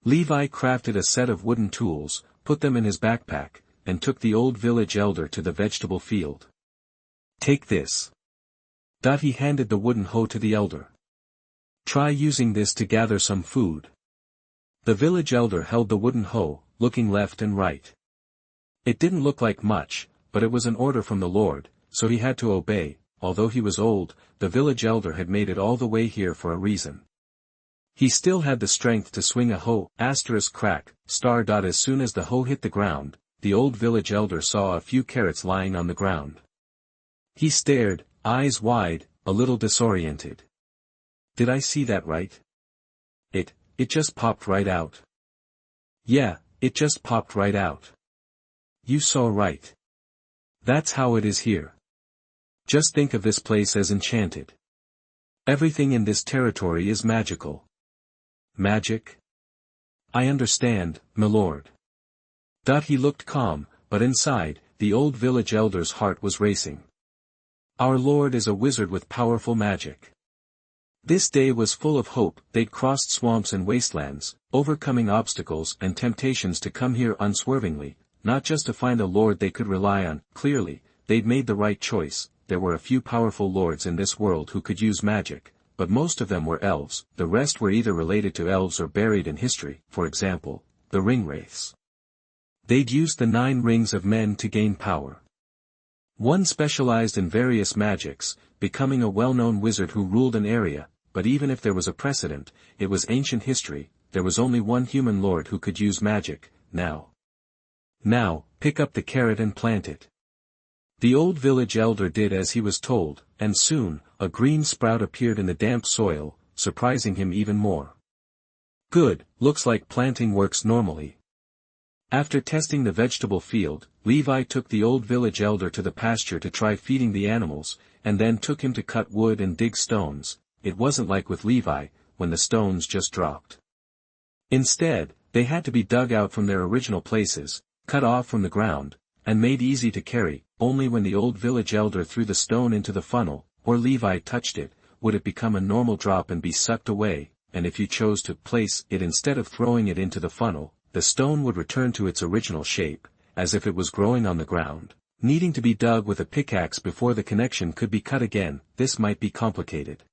Levi crafted a set of wooden tools, put them in his backpack, and took the old village elder to the vegetable field. "Take this." He handed the wooden hoe to the elder. "Try using this to gather some food." The village elder held the wooden hoe, looking left and right. It didn't look like much, but it was an order from the Lord, so he had to obey. Although he was old, the village elder had made it all the way here for a reason. He still had the strength to swing a hoe. Crack, star. As soon as the hoe hit the ground, the old village elder saw a few carrots lying on the ground. He stared, eyes wide, a little disoriented. "Did I see that right? It just popped right out." "Yeah, it just popped right out." "You saw right. That's how it is here. Just think of this place as enchanted. Everything in this territory is magical." "Magic? I understand, my lord." He looked calm, but inside, the old village elder's heart was racing. Our lord is a wizard with powerful magic. This day was full of hope. They'd crossed swamps and wastelands, overcoming obstacles and temptations to come here unswervingly, not just to find a lord they could rely on. Clearly, they'd made the right choice. There were a few powerful lords in this world who could use magic, but most of them were elves. The rest were either related to elves or buried in history. For example, the Ringwraiths. They'd used the 9 rings of men to gain power. One specialized in various magics, becoming a well-known wizard who ruled an area, but even if there was a precedent, it was ancient history. There was only one human lord who could use magic. Now, pick up the carrot and plant it. The old village elder did as he was told, and soon, a green sprout appeared in the damp soil, surprising him even more. "Good, looks like planting works normally." After testing the vegetable field, Levi took the old village elder to the pasture to try feeding the animals, and then took him to cut wood and dig stones. It wasn't like with Levi, when the stones just dropped. Instead, they had to be dug out from their original places, cut off from the ground, and made easy to carry. Only when the old village elder threw the stone into the funnel, or Levi touched it, would it become a normal drop and be sucked away, and if you chose to place it instead of throwing it into the funnel, the stone would return to its original shape, as if it was growing on the ground, needing to be dug with a pickaxe before the connection could be cut again. This might be complicated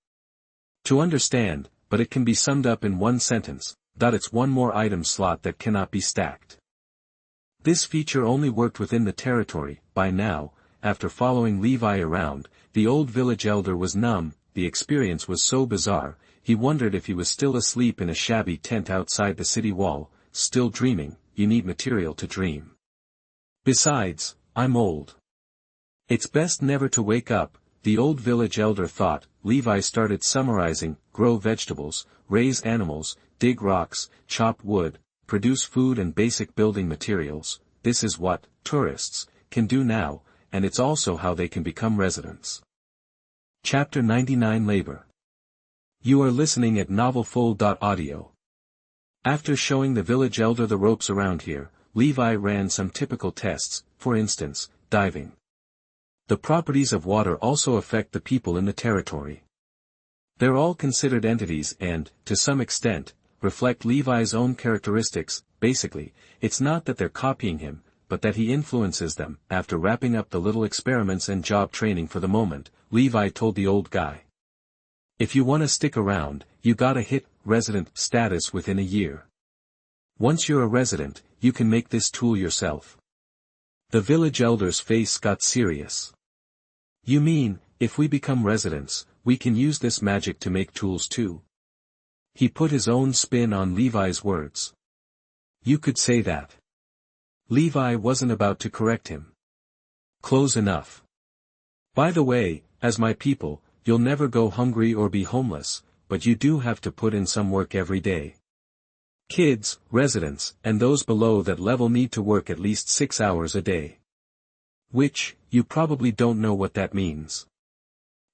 to understand, but it can be summed up in one sentence: it's one more item slot that cannot be stacked. This feature only worked within the territory. By now, after following Levi around, the old village elder was numb. The experience was so bizarre, he wondered if he was still asleep in a shabby tent outside the city wall. Still dreaming. You need material to dream. Besides, I'm old. It's best never to wake up, the old village elder thought. Levi started summarizing: grow vegetables, raise animals, dig rocks, chop wood, produce food and basic building materials. This is what tourists can do now, and it's also how they can become residents. Chapter 99 Labor. You are listening at NovelFull.audio. After showing the village elder the ropes around here, Levi ran some typical tests, for instance, diving. The properties of water also affect the people in the territory. They're all considered entities and, to some extent, reflect Levi's own characteristics. Basically, it's not that they're copying him, but that he influences them. After wrapping up the little experiments and job training for the moment, Levi told the old guy. If you want to stick around, you gotta hit resident status within a year. Once you're a resident, you can make this tool yourself. The village elder's face got serious. You mean, if we become residents, we can use this magic to make tools too? He put his own spin on Levi's words. You could say that. Levi wasn't about to correct him. Close enough. By the way, as my people, you'll never go hungry or be homeless, but you do have to put in some work every day. Kids, residents, and those below that level need to work at least 6 hours a day. Which, you probably don't know what that means.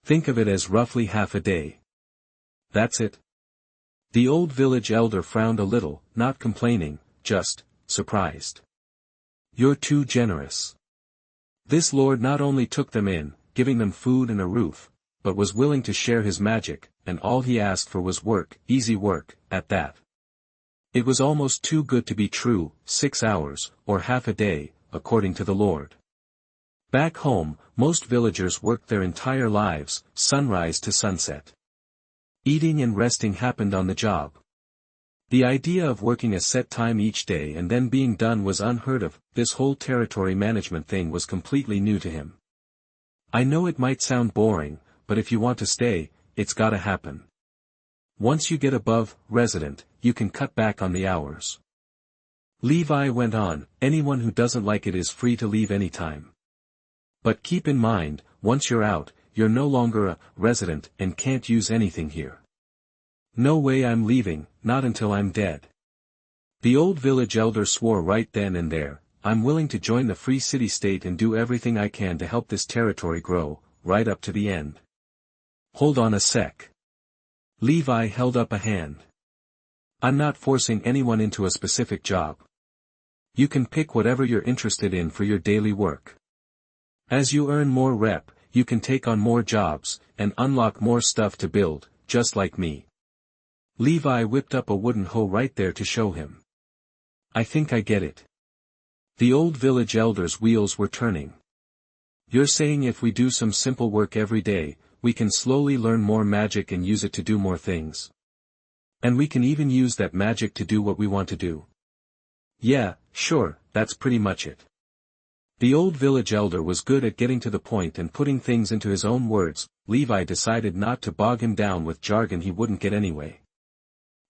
Think of it as roughly half a day. That's it. The old village elder frowned a little, not complaining, just surprised. You're too generous. This lord not only took them in, giving them food and a roof, but was willing to share his magic, and all he asked for was work, easy work, at that. It was almost too good to be true, 6 hours, or half a day, according to the lord. Back home, most villagers worked their entire lives, sunrise to sunset. Eating and resting happened on the job. The idea of working a set time each day and then being done was unheard of. This whole territory management thing was completely new to him. I know it might sound boring, but if you want to stay, it's gotta happen. Once you get above resident, you can cut back on the hours. Levi went on, anyone who doesn't like it is free to leave anytime. But keep in mind, once you're out, you're no longer a resident and can't use anything here. No way I'm leaving, not until I'm dead. The old village elder swore right then and there, I'm willing to join the free city-state and do everything I can to help this territory grow, right up to the end. Hold on a sec. Levi held up a hand. I'm not forcing anyone into a specific job. You can pick whatever you're interested in for your daily work. As you earn more rep, you can take on more jobs, and unlock more stuff to build, just like me. Levi whipped up a wooden hoe right there to show him. I think I get it. The old village elder's wheels were turning. You're saying if we do some simple work every day, we can slowly learn more magic and use it to do more things. And we can even use that magic to do what we want to do. Yeah, sure, that's pretty much it. The old village elder was good at getting to the point and putting things into his own words. Levi decided not to bog him down with jargon he wouldn't get anyway.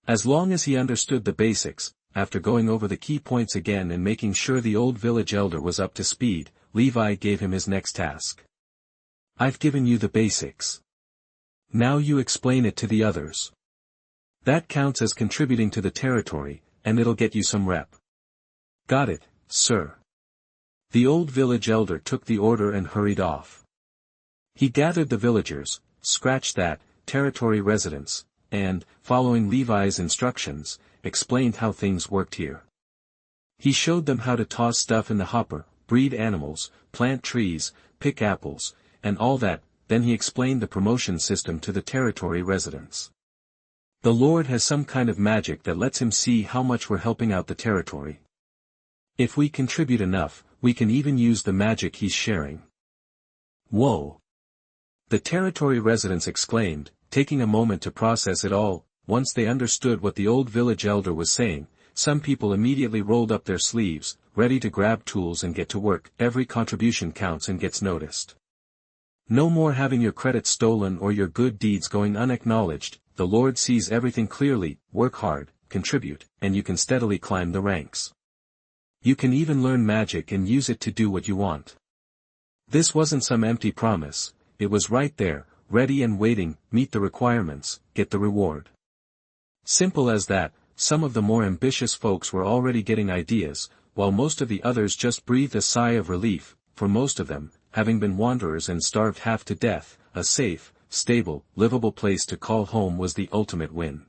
As long as he understood the basics, after going over the key points again and making sure the old village elder was up to speed, Levi gave him his next task. I've given you the basics. Now you explain it to the others. That counts as contributing to the territory, and it'll get you some rep. Got it, sir. The old village elder took the order and hurried off. He gathered the villagers, scratched that, territory residents, and, following Levi's instructions, explained how things worked here. He showed them how to toss stuff in the hopper, breed animals, plant trees, pick apples, and all that. Then he explained the promotion system to the territory residents. The Lord has some kind of magic that lets him see how much we're helping out the territory. If we contribute enough, we can even use the magic he's sharing. Whoa! The territory residents exclaimed, taking a moment to process it all. Once they understood what the old village elder was saying, some people immediately rolled up their sleeves, ready to grab tools and get to work. Every contribution counts and gets noticed. No more having your credit stolen or your good deeds going unacknowledged. The Lord sees everything clearly. Work hard, contribute, and you can steadily climb the ranks. You can even learn magic and use it to do what you want. This wasn't some empty promise, it was right there, ready and waiting. Meet the requirements, get the reward. Simple as that. Some of the more ambitious folks were already getting ideas, while most of the others just breathed a sigh of relief. For most of them, having been wanderers and starved half to death, a safe, stable, livable place to call home was the ultimate win.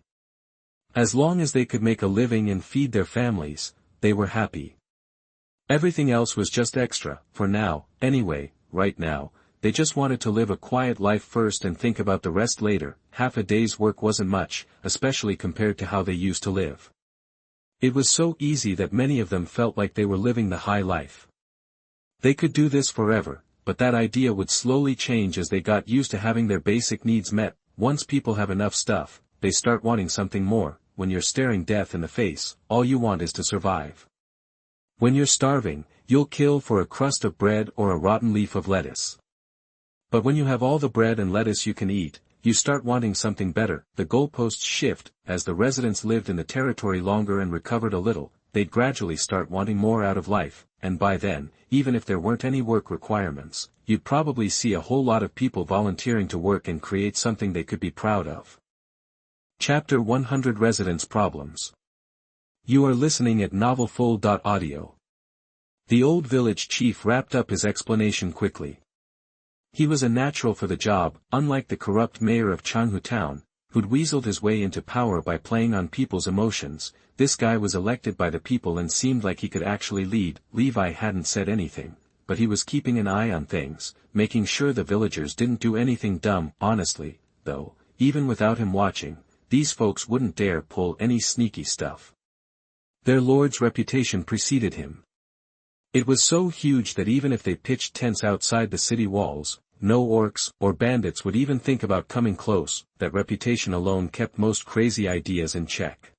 As long as they could make a living and feed their families, they were happy. Everything else was just extra, for now, anyway. Right now, they just wanted to live a quiet life first and think about the rest later. Half a day's work wasn't much, especially compared to how they used to live. It was so easy that many of them felt like they were living the high life. They could do this forever, but that idea would slowly change as they got used to having their basic needs met. Once people have enough stuff, they start wanting something more. When you're staring death in the face, all you want is to survive. When you're starving, you'll kill for a crust of bread or a rotten leaf of lettuce. But when you have all the bread and lettuce you can eat, you start wanting something better. The goalposts shift. As the residents lived in the territory longer and recovered a little, they'd gradually start wanting more out of life, and by then, even if there weren't any work requirements, you'd probably see a whole lot of people volunteering to work and create something they could be proud of. Chapter 100 Residents' Problems. You are listening at NovelFull.audio. The old village chief wrapped up his explanation quickly. He was a natural for the job, unlike the corrupt mayor of Changhu Town, who'd weaseled his way into power by playing on people's emotions. This guy was elected by the people and seemed like he could actually lead. Levi hadn't said anything, but he was keeping an eye on things, making sure the villagers didn't do anything dumb. Honestly, though, even without him watching, these folks wouldn't dare pull any sneaky stuff. Their lord's reputation preceded him. It was so huge that even if they pitched tents outside the city walls, no orcs or bandits would even think about coming close. That reputation alone kept most crazy ideas in check.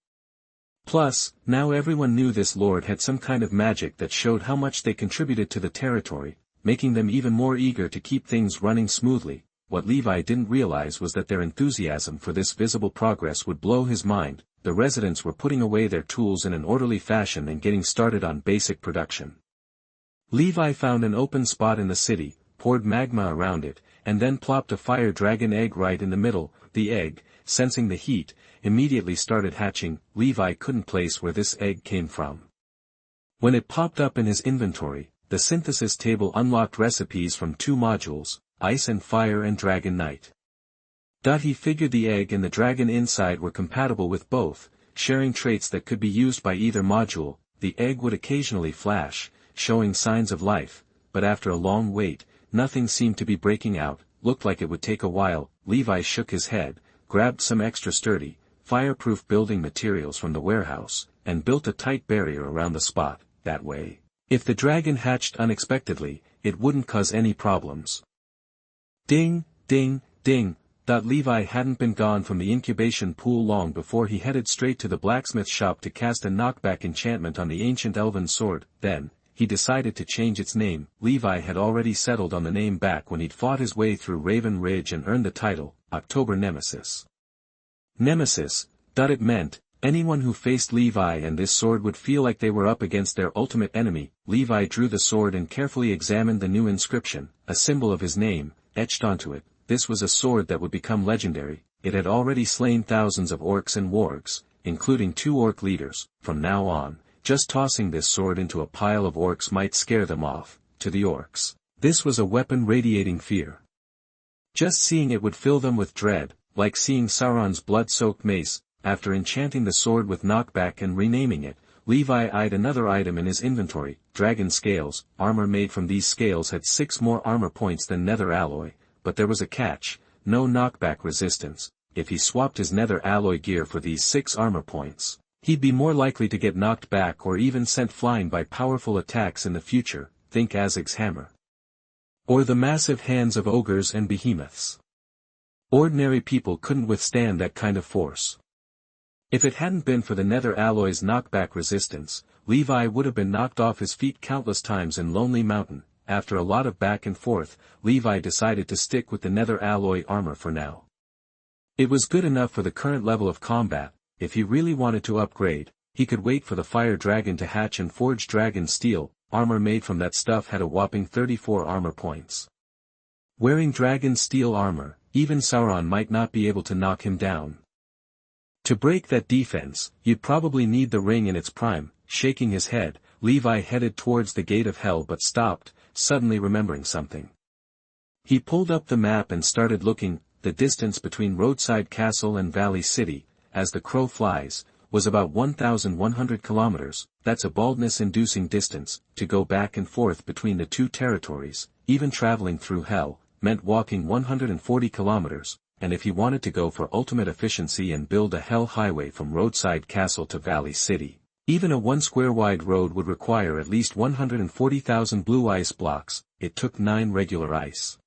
Plus, now everyone knew this lord had some kind of magic that showed how much they contributed to the territory, making them even more eager to keep things running smoothly. What Levi didn't realize was that their enthusiasm for this visible progress would blow his mind. The residents were putting away their tools in an orderly fashion and getting started on basic production. Levi found an open spot in the city, poured magma around it, and then plopped a fire dragon egg right in the middle. The egg, sensing the heat, immediately started hatching. Levi couldn't place where this egg came from. When it popped up in his inventory, the synthesis table unlocked recipes from 2 modules, Ice and Fire and Dragon Knight. He figured the egg and the dragon inside were compatible with both, sharing traits that could be used by either module. The egg would occasionally flash, showing signs of life, but after a long wait, nothing seemed to be breaking out. Looked like it would take a while. Levi shook his head, grabbed some extra sturdy, fireproof building materials from the warehouse, and built a tight barrier around the spot. That way, if the dragon hatched unexpectedly, it wouldn't cause any problems. Ding, ding, ding. Levi hadn't been gone from the incubation pool long before he headed straight to the blacksmith shop to cast a knockback enchantment on the ancient elven sword. Then, he decided to change its name. Levi had already settled on the name back when he'd fought his way through Raven Ridge and earned the title, October Nemesis. Nemesis, it meant, anyone who faced Levi and this sword would feel like they were up against their ultimate enemy. Levi drew the sword and carefully examined the new inscription, a symbol of his name, etched onto it. This was a sword that would become legendary. It had already slain thousands of orcs and wargs, including 2 orc leaders. From now on, just tossing this sword into a pile of orcs might scare them off. To the orcs, this was a weapon radiating fear. Just seeing it would fill them with dread, like seeing Sauron's blood-soaked mace. After enchanting the sword with knockback and renaming it, Levi eyed another item in his inventory, dragon scales. Armor made from these scales had 6 more armor points than nether alloy, but there was a catch: no knockback resistance. If he swapped his nether alloy gear for these 6 armor points, he'd be more likely to get knocked back or even sent flying by powerful attacks in the future. Think Azog's hammer. Or the massive hands of ogres and behemoths. Ordinary people couldn't withstand that kind of force. If it hadn't been for the nether alloy's knockback resistance, Levi would have been knocked off his feet countless times in Lonely Mountain. After a lot of back and forth, Levi decided to stick with the nether alloy armor for now. It was good enough for the current level of combat. If he really wanted to upgrade, he could wait for the fire dragon to hatch and forge dragon steel. Armor made from that stuff had a whopping 34 armor points. Wearing dragon steel armor, even Sauron might not be able to knock him down. To break that defense, you'd probably need the ring in its prime. Shaking his head, Levi headed towards the gate of hell but stopped, suddenly remembering something. He pulled up the map and started looking. The distance between Roadside Castle and Valley City, as the crow flies, was about 1,100 kilometers. That's a baldness-inducing distance. To go back and forth between the 2 territories, even traveling through hell, meant walking 140 kilometers, and if he wanted to go for ultimate efficiency and build a hell highway from Roadside Castle to Valley City, Even a 1 square wide road would require at least 140,000 blue ice blocks. It took 9 regular ice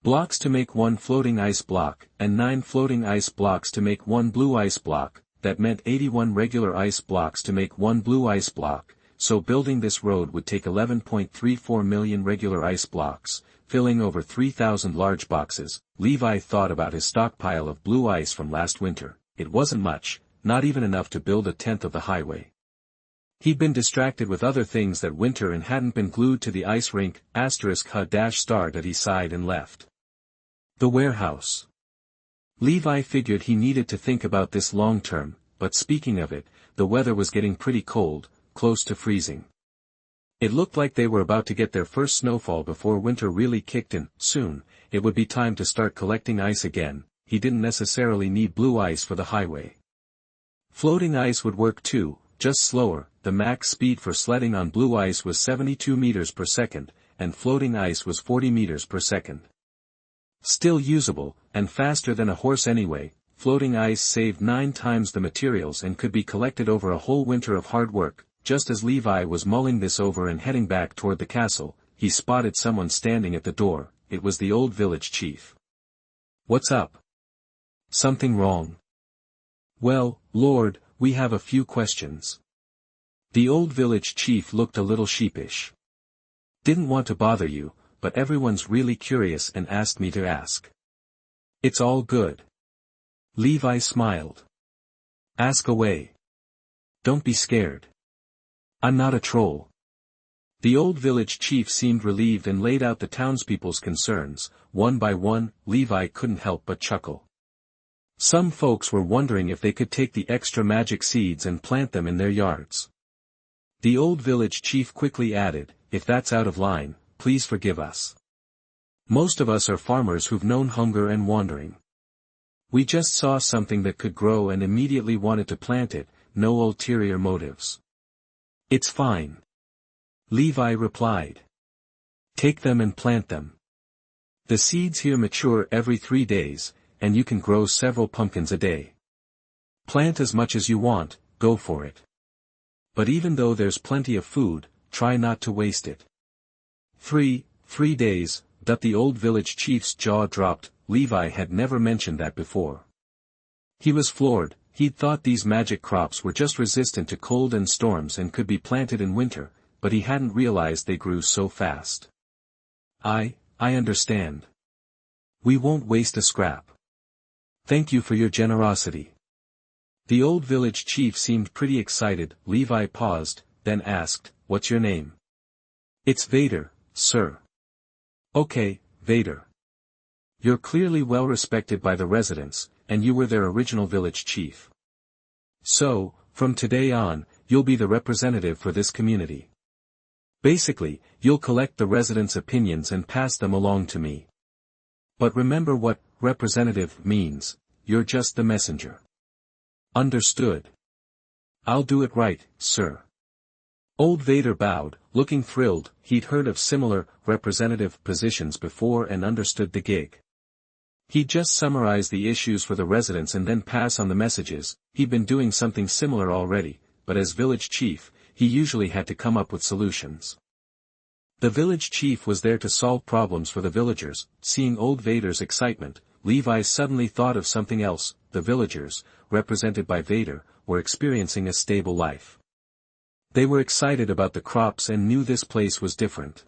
blocks to make 1 floating ice block, and 9 floating ice blocks to make 1 blue ice block. That meant 81 regular ice blocks to make 1 blue ice block, so building this road would take 11.34 million regular ice blocks, filling over 3,000 large boxes. Levi thought about his stockpile of blue ice from last winter. It wasn't much, not even enough to build a tenth of the highway. He'd been distracted with other things that winter and hadn't been glued to the ice rink. *****. He sighed and left the warehouse. Levi figured he needed to think about this long term, but speaking of it, the weather was getting pretty cold, close to freezing. It looked like they were about to get their first snowfall before winter really kicked in. Soon, it would be time to start collecting ice again. He didn't necessarily need blue ice for the highway. Floating ice would work too, just slower. The max speed for sledding on blue ice was 72 meters per second, and floating ice was 40 meters per second. Still usable, and faster than a horse anyway. Floating ice saved 9 times the materials and could be collected over a whole winter of hard work. Just as Levi was mulling this over and heading back toward the castle, he spotted someone standing at the door. It was the old village chief. "What's up? Something wrong?" "Well, Lord, we have a few questions." The old village chief looked a little sheepish. "Didn't want to bother you, but everyone's really curious and asked me to ask." "It's all good." Levi smiled. "Ask away. Don't be scared. I'm not a troll." The old village chief seemed relieved and laid out the townspeople's concerns. One by one, Levi couldn't help but chuckle. Some folks were wondering if they could take the extra magic seeds and plant them in their yards. The old village chief quickly added, "If that's out of line, please forgive us. Most of us are farmers who've known hunger and wandering. We just saw something that could grow and immediately wanted to plant it, no ulterior motives." "It's fine," Levi replied. "Take them and plant them. The seeds here mature every 3 days, and you can grow several pumpkins a day. Plant as much as you want, go for it. But even though there's plenty of food, try not to waste it." 3 days, the old village chief's jaw dropped. Levi had never mentioned that before. He was floored. He'd thought these magic crops were just resistant to cold and storms and could be planted in winter, but he hadn't realized they grew so fast. I understand. We won't waste a scrap. Thank you for your generosity." The old village chief seemed pretty excited. Levi paused, then asked, "What's your name?" "It's Vader, sir." "Okay, Vader. You're clearly well respected by the residents, and you were their original village chief. So, from today on, you'll be the representative for this community. Basically, you'll collect the residents' opinions and pass them along to me. But remember what representative means. You're just the messenger." "Understood. I'll do it right, sir." Old Vader bowed, looking thrilled. He'd heard of similar representative positions before and understood the gig. He'd just summarize the issues for the residents and then pass on the messages. He'd been doing something similar already, but as village chief, he usually had to come up with solutions. The village chief was there to solve problems for the villagers. Seeing old Vader's excitement, Levi suddenly thought of something else. The villagers, represented by Vader, were experiencing a stable life. They were excited about the crops and knew this place was different.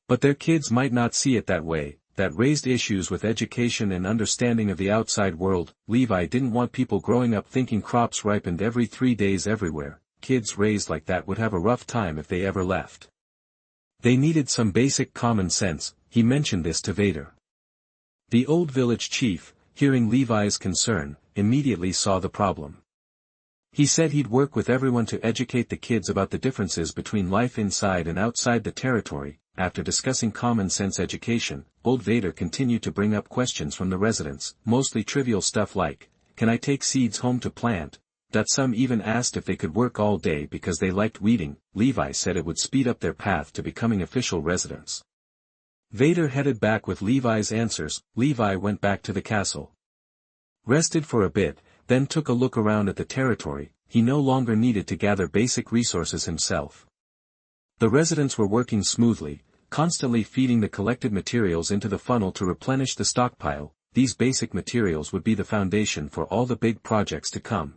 But their kids might not see it that way. That raised issues with education and understanding of the outside world. Levi didn't want people growing up thinking crops ripened every 3 days everywhere. Kids raised like that would have a rough time if they ever left. They needed some basic common sense. He mentioned this to Vader. The old village chief, hearing Levi's concern, immediately saw the problem. He said he'd work with everyone to educate the kids about the differences between life inside and outside the territory. After discussing common sense education, old Vader continued to bring up questions from the residents, mostly trivial stuff like, "Can I take seeds home to plant?" That some even asked if they could work all day because they liked weeding. Levi said it would speed up their path to becoming official residents. Vader headed back with Levi's answers. Levi went back to the castle. Rested for a bit, then took a look around at the territory. he no longer needed to gather basic resources himself. The residents were working smoothly, constantly feeding the collected materials into the funnel to replenish the stockpile. These basic materials would be the foundation for all the big projects to come.